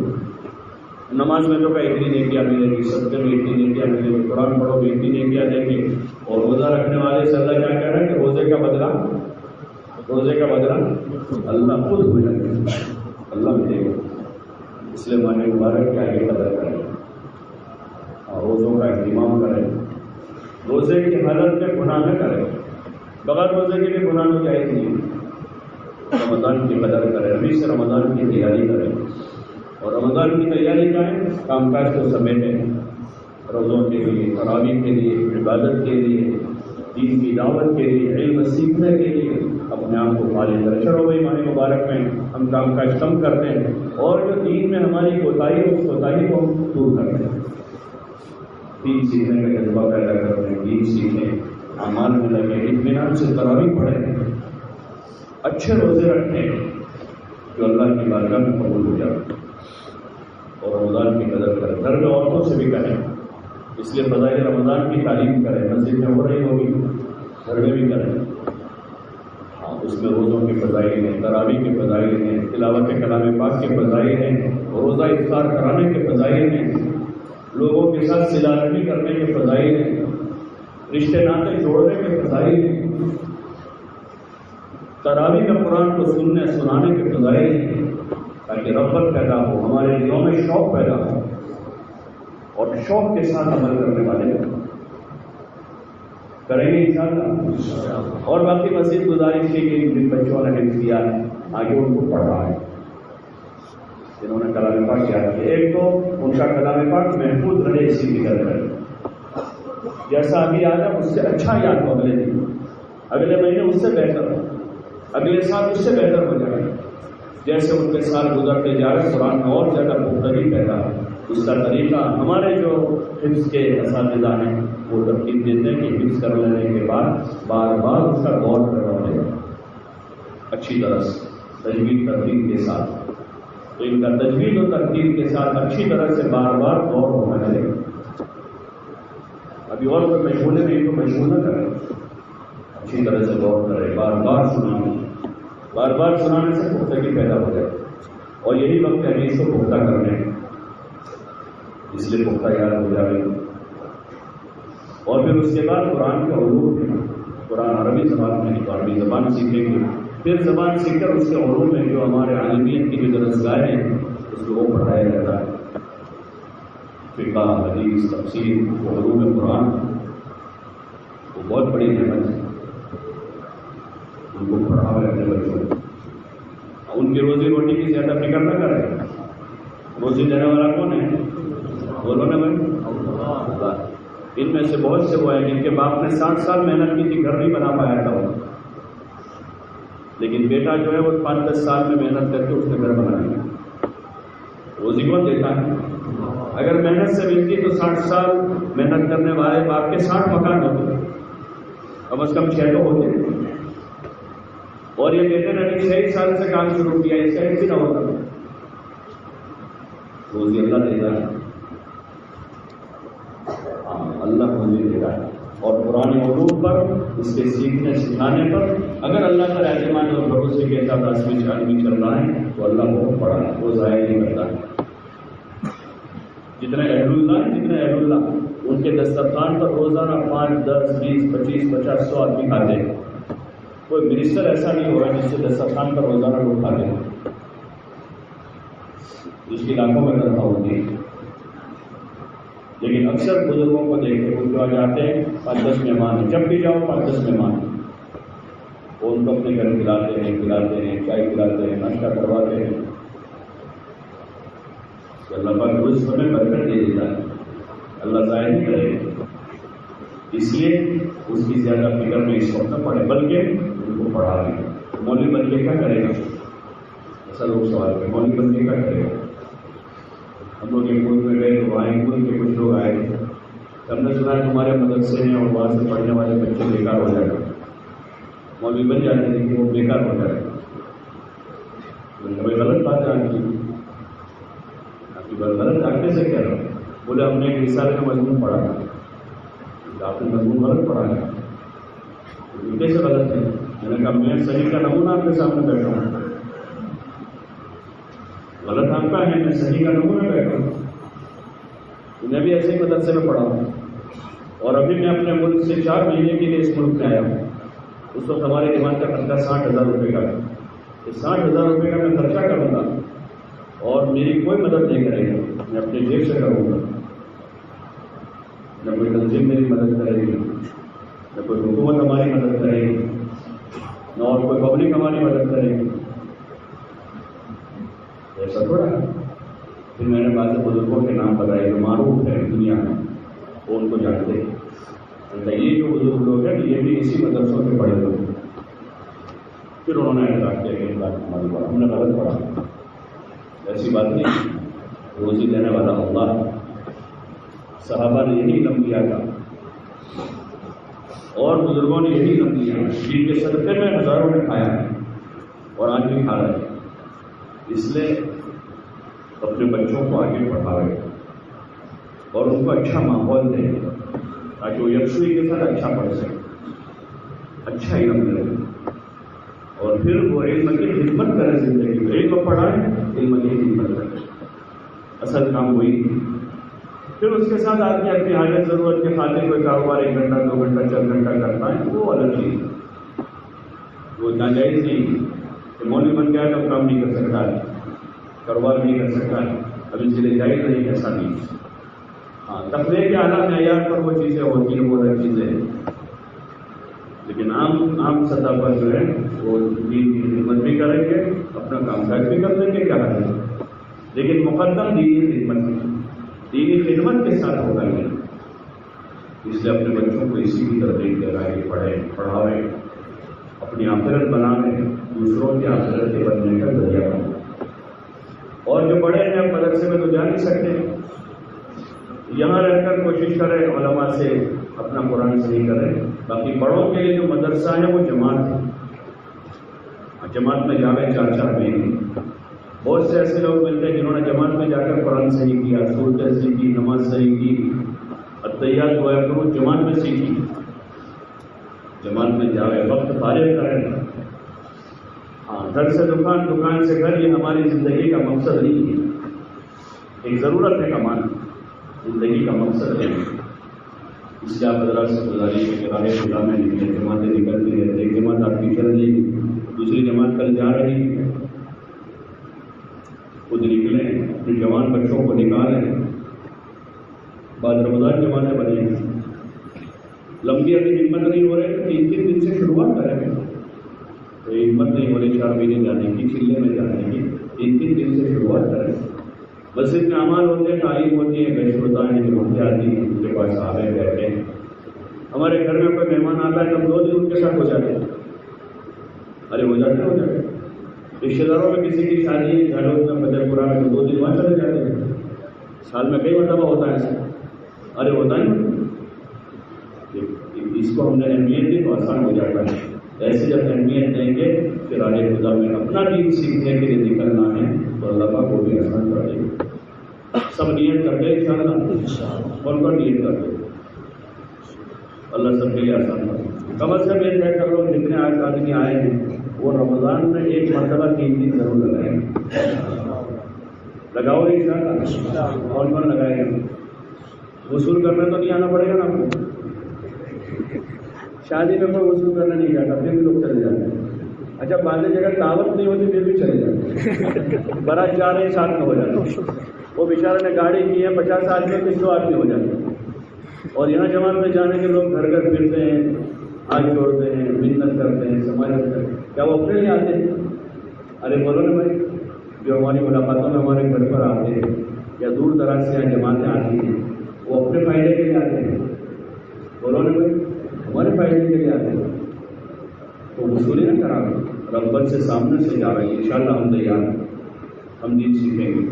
نماز میں تو کہ اتنی نیکیاں ملے گی، صدقے میں اتنی نیکیاں ملے گی، قرآن پڑھو گے اتنی نیکیاں دیں گے. اور روزہ رکھنے والے سے اللہ کیا کہہ رہا ہے کہ روزے کا بدلہ اللہ خود ہو جائے گا، اللہ بھی دے گا. اس لیے ماہ مبارک کے آگے قدر کریں اور روزوں کا اہتمام کریں. روزے کی حالت میں گناہ نہ کریں، بغیر روزے کے بھی گناہ نہیں جائز نہیں. رمضان کی قدر کریں، ابھی سے رمضان کی تیاری کریں. اور رمضان کی تیاری کا ہے کام کاج کو سمیٹیں، روزوں کے لیے، تراویح کے لیے، عبادت کے لیے، دین کی دعوت کے لیے، علم سیکھنے کے لیے اپنے آپ کو فارغ کریں. چلو بھائی ماہ مبارک میں ہم کام کاج کم کرتے ہیں اور جو دین میں ہماری کوتاہی ہے اس کوتاہی کو دور کرتے ہیں. دین سیکھنے کا جذبہ پیدا کرتے ہیں، دین سیکھیں، اعمال میں لگیں، اطمینان سے تراویح پڑھیں، اچھے روزے رکھیں جو اللہ کی بارگاہ میں قبول ہو جائے. اور رمضان کی قدر کریں، گھر میں عورتوں سے بھی کریں. اس لیے فضائل رمضان کی تعلیم کریں. مسجد میں ہو رہی ہوگی، گھر میں بھی کریں. ہاں، اس میں روزوں کے فضائل ہیں، تراویح کے فضائل ہیں، تلاوت کلام پاک کے فضائل ہیں، روزہ افطار کرانے کے فضائل ہیں، لوگوں کے ساتھ صلہ رحمی کرنے کے فضائل ہیں، رشتے ناطے جوڑنے کے فضائل ہیں، تراویح کا قرآن کو سنانے کے فضائل ہیں، تاکہ رغبت پیدا ہو، ہمارے دلوں میں شوق پیدا ہو اور شوق کے ساتھ عمل کرنے والے کریں گے انشاءاللہ. اور باقی مزید گزارش ہے کہ جن بچوں نے حفظ کیا ہے آگے ان کو پڑھا ہے، جنہوں نے کلام پاک یاد کیا، ایک تو ان کا کلام پاک محفوظ رہے اسی فکر کریں. جیسا ابھی آیا اس سے اچھا یاد ہو، اگلے دن اگلے مہینے اس سے بہتر ہو، اگلے سال اس سے بہتر ہو جائے. جیسے ان کے سال گزرتے جا رہے قرآن میں اور زیادہ پختگی پیدا ہے. اس کا طریقہ ہمارے جو حفظ کے اساتذہ ہیں وہ ترتیب دیتے ہیں کہ حفظ کر لینے کے بعد بار بار اس کا غور کرنا پڑے اچھی طرح سے، تجوید ترتیب کے ساتھ. تو ان کا تجوید و ترتیب کے ساتھ اچھی طرح سے بار بار غور ہونا چاہیے. ابھی اور کوئی مشغولے میں ان کو مشغول نہ کریں، اچھی طرح سے غور کریں، بار بار سنانے، بار بار سنانے سے پختگی پیدا ہو جائے. اور یہی وقت ہے اس کو پختہ کرنے، اس لیے پختہ یاد ہو جائے. اور پھر اس کے بعد قرآن کا علوم ہے. قرآن عربی زبان میں تو عربی زبان سیکھیں گے، پھر زبان سیکھ کر اس کے علوم میں جو ہمارے عالمیت کی جو درسگاہیں ہیں اس کو وہ پڑھایا جاتا ہے. فقہ، حدیث، تفسیر، علوم قرآن وہ بہت بڑی نعمت ہے. ان کو پڑھاؤ اپنے بچوں کو. ان کی روزی روٹی کی زیادہ فکر نہ کریں. روزی دینے والا کون ہے؟ بولو نا بھائی، اللہ. ان میں سے بہت سے وہ ہیں جن کے باپ نے 60 سال محنت کی تھی، گھر نہیں بنا پایا تھا وہ، لیکن بیٹا جو ہے وہ 5-10 سال میں محنت کر کے اس نے گھر بنا لیا. روزی کون دیتا ہے؟ اگر محنت سے ملتی تو 60 سال محنت کرنے والے باپ کے 60 مکان ہوتے، کم از کم 6 تو ہوتے. اور یہ بیٹے نے 6 سال سے کام شروع کیا، اس کا ایک بھی نہ ہوتا. روزی اللہ دے رہا ہے. ہاں، اللہ روزی دے رہا ہے. اور پرانے علوم پر، اس کے سیکھنے سکھانے پر اگر اللہ کا اعتماد اور بھروسے کے ساتھ آدمی چل رہا ہے تو اللہ بہت بڑا ہے، وہ ضائع نہیں کرتا ہے۔ جتنے اہل اللہ ان کے دسترخوان پر روزانہ 5، 10، 20، 25، 50، 100 آدمی کھاتے ہیں۔ کوئی منسٹر ایسا نہیں ہو رہا جس سے دسترخوان پر روزانہ لوگ کھاتے ہیں، جس کی لاکھوں میں تنخواہ ہوتی ہے۔ لیکن اکثر بزرگوں کو دیکھتے وہ جو جاتے ہیں 5-10 مہمان ہیں، جب بھی جاؤ 5-10 مہمان ہیں، وہ ان کو اپنے گھر کھلاتے ہیں، چائے پلاتے ہیں، ناشتہ کرواتے ہیں۔ تو اللہ پاک روز ہمیں برکت دے دیتا ہے، اللہ ضائع نہیں کرے گا۔ اس لیے اس کی زیادہ فکر میں اس وقت نہ پڑے، بلکہ ان کو پڑھا دیں۔ مولوی بن کے کیا کرے گا؟ ایسا لوگ سوال کریں، مولوی بن کے کیا کرے گا؟ ہم لوگ ایک ملک میں گئے تو وہاں ایک ملک کے کچھ لوگ آئے تھے، ہم نے سنا ہے تمہارے مدرسے ہیں اور وہاں سے پڑھنے والے بچے بیکار ہو جائے گا، مولوی بن جاتے ہیں کہ وہ بیکار ہو جائے گا۔ بھائی غلط بات ہے آپ کی بات غلط آگے سے کہہ رہا ہوں۔ بولے ہم نے ایک رسالے کا مضمون پڑھا تھا، آپ نے مضمون غلط پڑھا ہے، کیسے غلط ہے؟ میں نے کہا میں صحیح کا نمونہ آپ کے سامنے بیٹھا ہوں، غلط آپ کا ہے، میں صحیح کا نمونہ بیٹھا ہوں۔ میں بھی ایسے ہی مدرسے میں پڑھا ہوں، اور ابھی میں اپنے ملک سے 4 مہینے کے لیے اس ملک میں آیا ہوں۔ اس وقت ہمارے دماغ کا خرچہ 60,000 روپے کا ہے، 60,000 روپے کا میں خرچہ کروں گا اور میری کوئی مدد نہیں کرے گا، میں اپنے جیب سے کروں گا، نہ کوئی تنظیم میری مدد کرے گی، نہ کوئی حکومت ہماری مدد کرے گی، نہ اور کوئی پبلک ہماری مدد کرے گی۔ ایسا تھوڑا ہے۔ پھر میں نے بعض بزرگوں کے نام بتائے جو معروف ہے دنیا میں، وہ ان کو جانتے ہیں۔ یہ جو بزرگ لوگ ہیں یہ بھی اسی مدرسوں کے پڑھے لوگ ہیں۔ پھر انہوں نے اعتراف کیا کہ یہ بات ہماری بات ہم نے غلط پڑھا، ایسی بات نہیں، روزی دینے والا اللہ ہے۔ صحابہ نے یہی علم دیا تھا اور بزرگوں نے یہی علم دیا، جن کے صدقے میں ہزاروں نے کھایا ہے اور آج بھی کھا رہے ہیں۔ اس لیے اپنے بچوں کو آگے پڑھاوے اور ان کو اچھا ماحول دے تاکہ وہ یکسوئی کے ساتھ اچھا پڑھ سکے، اچھا علم لے، اور پھر وہ علم کی خدمت کرے زندگی میں۔ علم پڑھائے، علم کی خدمت کرے، اصل کام وہی ہے۔ پھر اس کے ساتھ آدمی اپنی حاجت ضرورت کے خاطر کوئی کاروبار 1 گھنٹہ 2 گھنٹہ 4 گھنٹہ کرتا ہے، وہ الگ چیز ہے، وہ ناجائز نہیں کہ مولوی بن گیا تو کام نہیں کر سکتا ہے، کاروبار نہیں کر سکتا ہے، اب اس کے لیے جائز نہیں، ایسا نہیں۔ ہاں، تقوی کے اعلیٰ معیار پر وہ چیزیں ہوتی ہیں، وہ الگ چیزیں ہیں، لیکن عام سطح پر جو ہے وہ دین کی خدمت بھی کریں گے، اپنا کام کاج بھی کر لیں گے، کیا کریں گے، لیکن مقدم دینی خدمت، دینی خدمت کے ساتھ ہوگا نہیں۔ اس لیے اپنے بچوں کو اسی کی ترغیب دے رہا ہے کہ پڑھیں، پڑھاویں، اپنی آخرت بنانے، دوسروں کی آخرت کے بننے کا ذریعہ بنیں۔ اور جو بڑے ہیں اب مدرسے میں تو جا نہیں سکتے، یہاں رہ کر کوشش کریں علماء سے اپنا قرآن صحیح کریں۔ باقی بڑوں کے لیے جو مدرسہ ہے وہ جماعت ہے، جماعت میں جاوے 4-4 مہینے۔ بہت سے ایسے لوگ ملتے ہیں جنہوں نے جماعت میں جا کر قرآن صحیح کیا، سورتیں سیکھی، نماز صحیح کی، التحیات دعا کرو، جماعت میں سیکھی۔ جماعت میں جاوے، وقت فارغ کریں۔ ہاں، گھر سے دکان، دکان سے گھر، یہ ہماری زندگی کا مقصد نہیں ہے، ایک ضرورت ہے کمانا، زندگی کا مقصد ہے۔ اس لیے آپ حضرات سے گزارش ہے کہ راہ خدا میں نکلے، جماعتیں نکلتی رہتی، ایک جماعت آپ کی چل رہی، دوسری جماعت کل جا رہی ہے، خود نکلیں، اپنے جوان بچوں کو نکالیں۔ بعد رمضان جماعتیں بنیں، لمبی ابھی ہمت نہیں ہو رہی تو 3 دن سے شروعات کریں، تو ہمت نہیں ہو رہی 4 مہینے جانے کی، چلے میں جانے کی، 3 دن سے شروعات کریں۔ مسجد میں اعمال ہوتے ہیں، تعلیم ہوتی ہے، بیچ ہوتا ہے، جماعتیں آتی ہیں، ان کے پاس صحابہ بیٹھے ہیں۔ ہمارے گھر میں کوئی مہمان آتا ہے تو ہم 2 دن ان کے ساتھ ہو جاتے ہیں، ارے ہو جاتے رشتے داروں میں کسی کی شادی ہے جھالوت میں، فتح پورہ میں، تو 2 دن وہاں چلے جاتے ہیں۔ سال میں کئی مرتبہ ہوتا ہے ایسا، ارے ہوتا ہے، اس کو ہم نے اہمیت دی تو آسان ہو جاتا ہے۔ ایسے جب اہمیت دیں گے کہ راہ خدا میں اپنا دین سیکھنے کے لیے نکلنا ہے تو اللہ کا وہ بھی آسان کر دے گا۔ سب نیت کر دے انشاءاللہ، اور پر نیت کر دے۔ اللہ سب کے لیے آسان کرے. کم از کم یہ طے کر لو جتنے آدمی آئے ہیں وہ رمضان میں ایک مرتبہ 3 دن ضرور لگائیں. لگاؤ گے انشاءاللہ؟ کون کون لگائے گا؟ وصول کرنا تو نہیں آنا پڑے گا نا آپ کو. شادی میں کوئی وصول کرنا نہیں جاتا، پھر بھی لوگ چلے جاتے ہیں. اچھا بعض جگہ دعوت نہیں ہوتی پھر بھی چلے جاتے ہیں. برات جا رہے ہیں ساتھ میں ہو جاتے ہیں. وہ بیچارے نے گاڑی کی ہے 50 آدمی تو 100 آدمی ہو جاتے ہیں. اور یہاں جماعت میں جانے کے لوگ گھر گھر پھرتے ہیں، ہاتھ جوڑتے ہیں، منت کرتے ہیں، سماج کرتے ہیں. کیا وہ اپنے لیے آتے ہیں؟ ارے بولو نا بھائی، جو ہماری ملاقاتوں میں ہمارے گھر پر آتے ہیں یا دور دراز سے یہاں جماعتیں آتی ہیں وہ اپنے فائدے کے لیے آتے ہیں. بولو نا بھائی، ہمارے فائدے کے لیے آتے ہیں. تو وصولی نہ کرا رغبت سے سامنے سے جا رہے ہیں. انشاءاللہ ہم تیار ہیں، ہم دین سیکھیں گے،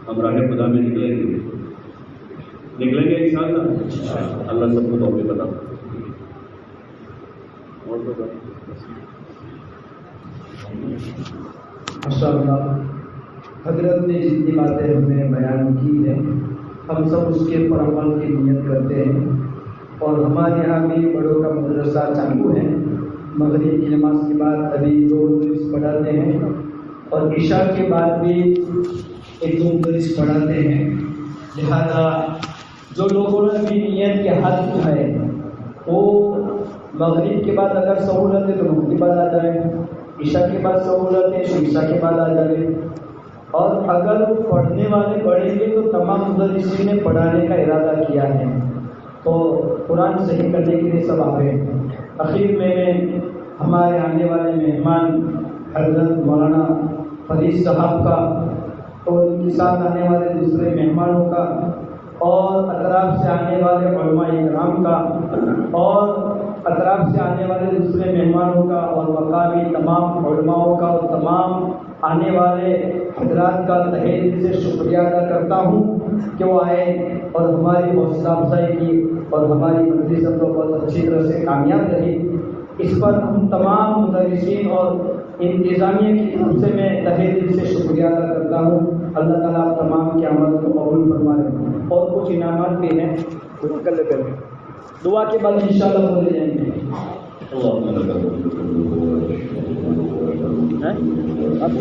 ہم راہ خدا میں نکلیں گے انشاءاللہ. اللہ سب کو توفیق عطا فرمائے. اور تو ماشاءاللہ حضرت نے جتنی باتیں ہمیں بیان کی ہیں ہم سب اس کے پر عمل کی نیت کرتے ہیں. اور ہمارے یہاں بھی بڑوں کا مدرسہ چالو ہے. مغرب کی نماز کے بعد ابھی 2 مدرس پڑھاتے ہیں اور عشاء کے بعد بھی 1-2 مدرس پڑھاتے ہیں. لہذا جو لوگوں نے بھی نیت کے حد ہے وہ مغرب کے بعد اگر سہولت ہے تو مغرب کے بعد آ جائے، عشاء کے بعد سہولت ہے تو عشاء کے بعد آ جائے. اور اگر پڑھنے والے پڑھیں گے تو تمام مدرسین نے پڑھانے کا ارادہ کیا ہے تو قرآن صحیح کرنے کے لیے سب آ گئے. اخیر میں ہمارے آنے والے مہمان حضرت مولانا فرید صاحب کا اور ان کے ساتھ آنے والے دوسرے مہمانوں کا اور اطراف سے آنے والے علماء کرام کا اور اطراف سے آنے والے دوسرے مہمانوں کا اور مقامی تمام علماؤں کا اور تمام آنے والے حضرات کا تہہ دل سے شکریہ ادا کرتا ہوں کہ وہ آئے اور ہماری حوصلہ افزائی کی اور ہماری مجلس سب کو بہت اچھی طرح سے کامیاب رہی. اس پر ہم تمام مدرسین اور انتظامیہ کی طرف سے میں تہہ دل سے شکریہ ادا کرتا ہوں. اللہ تعالیٰ آپ تمام کے عمل کو قبول فرمائے. اور کچھ انعامات بھی ہیں تو کر لیتے ہیں، دعا کے بعد انشاءاللہ بولے جائیں گے. آپ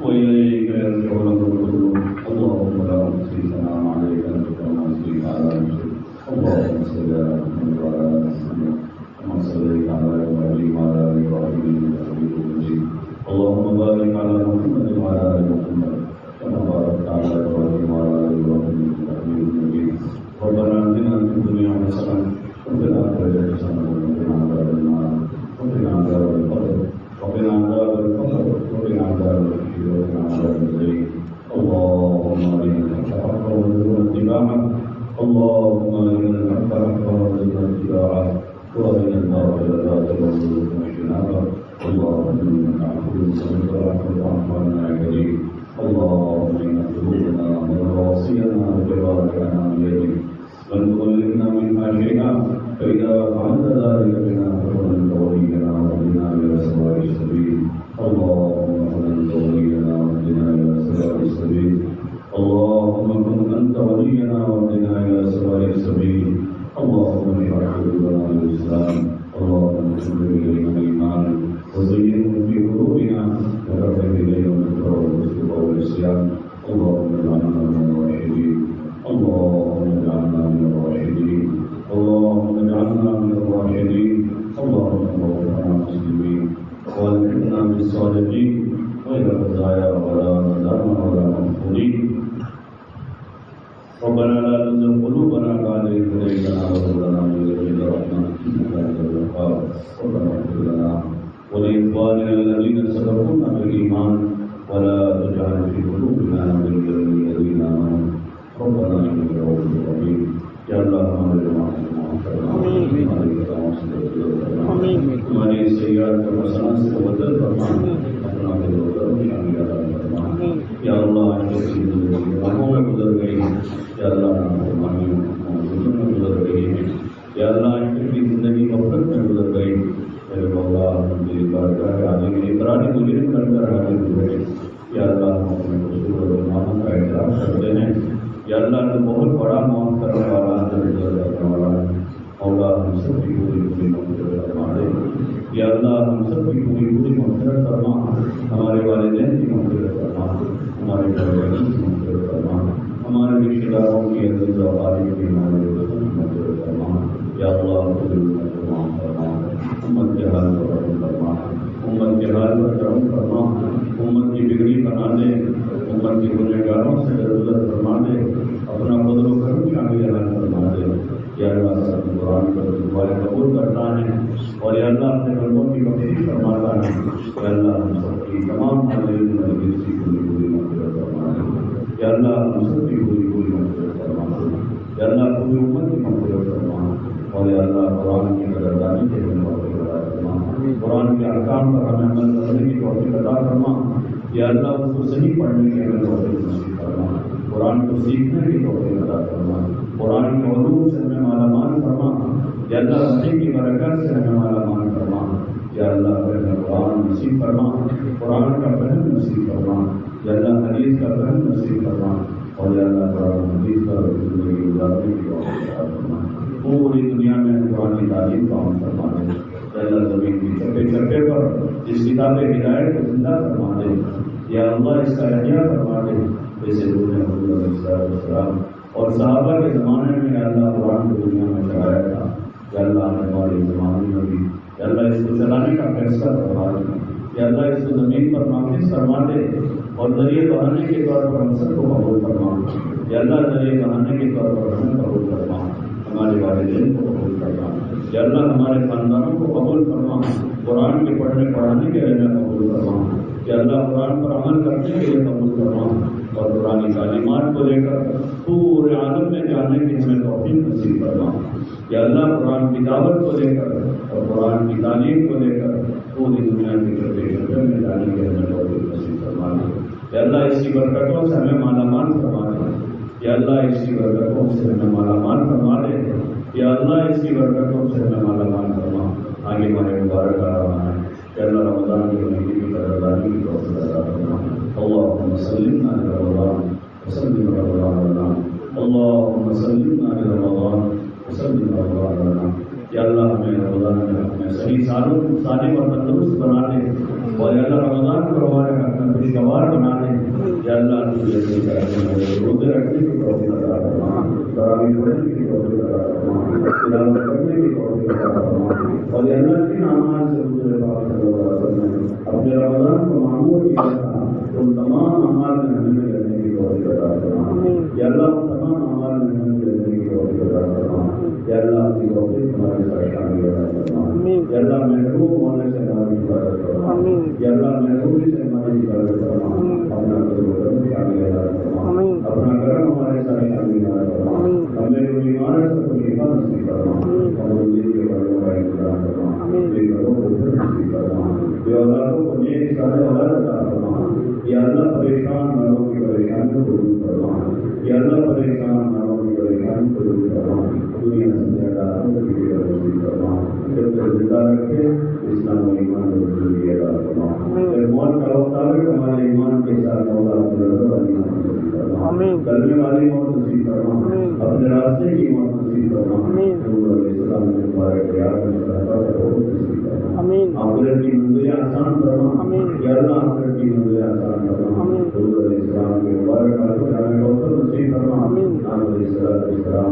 وإليك يرجعون القلوب. اللهم لا نحصي ثناء عليك أنت كما أثنيت على نفسك. اللهم صل على محمد وعلى آل محمد كما صليت على إبراهيم وعلى آل إبراهيم إنك حميد مجيد. اللهم بارك على محمد وعلى آل محمد كما باركت على إبراهيم وعلى آل إبراهيم إنك حميد مجيد. ربنا آتنا في الدنيا حسنة وفي الآخرة حسنة وقنا عذاب النار وقنا عذاب القبر وقنا عذاب الفقر وقنا عذاب الحشر وقنا عذاب الليل. اللهم أرنا الحق حقا وارزقنا اتباعه. اللهم أرنا الحق حقا وارزقنا اتباعه وأرنا الباطل باطلا وارزقنا اجتنابه. اللهم إنك عفو سميع رحمة فاعف عنا يا كريم. اللهم إن قلوبنا ورواسينا وجوارحنا بيدك لن تغلقنا منها شيئا فإذا فعلت ذلك بنا فكن ولينا واهدنا إلى سواء السبيل. اللهم كن ولينا واهدنا إلى سواء السبيل. اللهم كن أنت ولينا واهدنا إلى سواء السبيل. اللهم اشرح قلوبنا بالإسلام. اللهم كن إلينا الإيمان وزينه في قلوبنا وكفر إلينا الكفر والفسوق والعصيان. اللهم اجعلنا من الراشدين. اللهم اجعلنا من الراشدين. اللهم اجعلنا من الراشدين. اللهم توفنا مسلمين والحقنا بالصالحين غير خزايا ولا ندامى ولا مفتونين. ربنا لا تزغ قلوبنا بعد إذ هديتنا وهب لنا من لدنك رحمة إنك أنت الوهاب. ربنا اغفر لنا ولإخواننا الذين سبقونا بالإيمان ولا تجعل في قلوبنا غلا للذين آمنوا ربنا إنك رؤوف رحيم. یا اللہ ہمارے جماعت کو معاف کرنا، ہماری خطاؤں سے درگزر کرنا، ہماری سیئات اور حسنات سے بدل فرما، اپنا دل و کرم شامل عطا فرما. یا اللہ آج کی زندگی غموں میں گزر گئی ہے، یا اللہ نافرمانیوں معصیتوں میں گزر گئی ہے، یا اللہ آج کی زندگی غفلت میں گزر گئی. میرے مولا ہم تیری بارگاہ عالی میں اقرار مجرم کر کر حاضر ہوئے. یا اللہ ہم اپنے قصور اور گناہوں کا اعتراف کرتے ہیں. یا اللہ نے بہت بڑا معاف کرنے والا کی پوری مغفرت فرما، ہمارے والدین کی مغفرت فرما، ہمارے گھر والوں کی مغفرت فرما، ہمارے رشتے داروں کی عزیز و اقارب کی مغفرت فرما، یا اللہ فرما، امت کے حال پر رحم فرما، امت کے حال پر کرم فرما، امت کی بگڑی بنا دے، امت کے گنہگاروں سے درگزر فرما دے، اپنا فضل و کرم شامل حال فرما دے۔ یا اللہ تعالیٰ قرآن پر دعائیں قبول کرتا ہے اور یا اللہ اپنے بندوں کی بخشش فرماتا ہے۔ یا اللہ ہم سب کی تمام حاضرین مجلس کی پوری مغفرت فرما دے، یا اللہ ہم سب کی پوری مغفرت فرما دے، یا اللہ پوری امت کی مغفرت فرما، اور یا اللہ قرآن کی قدردانی کے لیے توفیق عطا فرما، قرآن کے احکام پر ہمیں عمل کرنے کی توفیق عطا فرما، یا اللہ اس کو صحیح پڑھنے کی ہمیں توفیق نصیب فرما، قرآن کو سیکھنے کی توفیق عطا فرما، قرآن کے علوم سے ہمیں مالا مال فرما، یا اللہ وحی کی برکت سے ہمیں مالا مال فرما، یا اللہ ہمیں قرآن نصیب فرما، قرآن کا فہم نصیب فرما، یا اللہ حدیث کا فہم نصیب فرما، اور یا اللہ قرآن حدیث پر زندگی گزارنے کی توفیق عطا فرما، پوری دنیا میں قرآن کی تعلیم کا عمل فرما دے، یا اللہ زمین کی چپے چپے پر اس کتاب ہدایت کو زندہ فرما دے، یا اللہ اس کا احیاء فرما دے، جیسے حضور علیہ السلام اور صحابہ کے زمانے میں یا اللہ قرآن کو دنیا میں چڑھایا تھا، یا اللہ آنے والے زمانے میں بھی یا اللہ اس کو چلانے کا فیصلہ فرما دے، یا اللہ اس کو زمین پر نافذ فرما دے، اور ذریعے بہانے کے طور پر ہم سب کو قبول فرما، یا اللہ ذریعے بہانے کے طور پر ہمیں قبول فرما، ہمارے والدین کو قبول فرما، یا اللہ ہمارے خاندانوں کو قبول فرما، قرآن کے پڑھنے پڑھانے کے لیے قبول فرما، یا اللہ قرآن پر عمل کرنے کے لیے قبول فرما، اور قرآن تعلیمات کو لے کر پورے عالم میں جانے کی ہمیں توفیق نصیب فرما، یا اللہ قرآن کی دعوت کو لے کر اور قرآن کی تعلیم کو لے کر پوری دنیا کے چپے میں جانے کی ہمیں توفیق نصیب فرما، یا اللہ اس کی برکتوں سے ہمیں مالا مال فرما دے، یا اللہ اس کی برکتوں سے ہمیں مالا مال فرما دے، یا اللہ اس کی برکتوں سے ہمیں مالا مال فرما، آگے ہمارے مبارک آ رہا ہے، یا اللہ رمضان کے مہینے کی قدردانی کی توفیق عطا فرما، اللهم سلمنا لرمضان وسلم رمضان، اللهم سلمنا لرمضان وسلم رمضان، یا اللہ ہمیں رمضان میں اپنے صحیح سالم اور تندرست بنا دے، اور یا اللہ رمضان کو ہمارے اپنا خوشگوار بنا دے، یا اللہ روزے رکھنے کی توفیق عطا فرما، تراویح پڑھنے کی توفیق عطا فرما، تلاوت کرنے کی توفیق عطا فرما، اور یا اللہ جن اعمال سے حضور پاک صلی اللہ علیہ وسلم نے اپنے رمضان کو معمول کیا تھا ان تمام اعمال میں ہمیں کرنے کی توفیق عطا فرما، یا اللہ ان تمام اعمال میں ہمیں کرنے کی توفیق عطا فرما، یا اللہ آپ کی توفیق ہمارے ساتھ شامل عطا فرما، یا اللہ محروم ہونے سے ہماری حفاظت فرما، یا اللہ محرومی سے ہماری حفاظت فرما، اپنا کرم شامل عطا فرما، اپنا کرم ہمارے ساتھ شامل عطا فرما، ہمیں جو بیمار ہے سب کو شفا نصیب فرما، اور ان کے بڑوں کا انتظام فرما، بے گھروں کو پھر نصیب فرما، بے اولادوں کو نیک سارے اولاد عطا فرما، یا اللہ پریشان والوں کی پریشانیوں کو دور فرما، یا اللہ پریشان والوں کی پریشانی کو دور فرما، دنیا سے زیادہ کی نصیب فرما، جب تک زندہ رکھے اسلام و ایمان کو زندگی عطا فرما، جب موت کا وقت آئے ہمارے ایمان کے ساتھ مولا اپنے رضا والی موت نصیب فرما، کرنے والی موت نصیب فرما، اپنے راستے کی موت نصیب فرما، حضور علیہ السلام کے مبارک یاد میں صحابہ کا روح نصیب فرما، آخرت کی منزلیں آسان فرما، یا اللہ آخرت کی منزلیں آسان فرما، حضور علیہ السلام کے مبارک آل کو جامع کوثر نصیب فرما، آپ علیہ السلام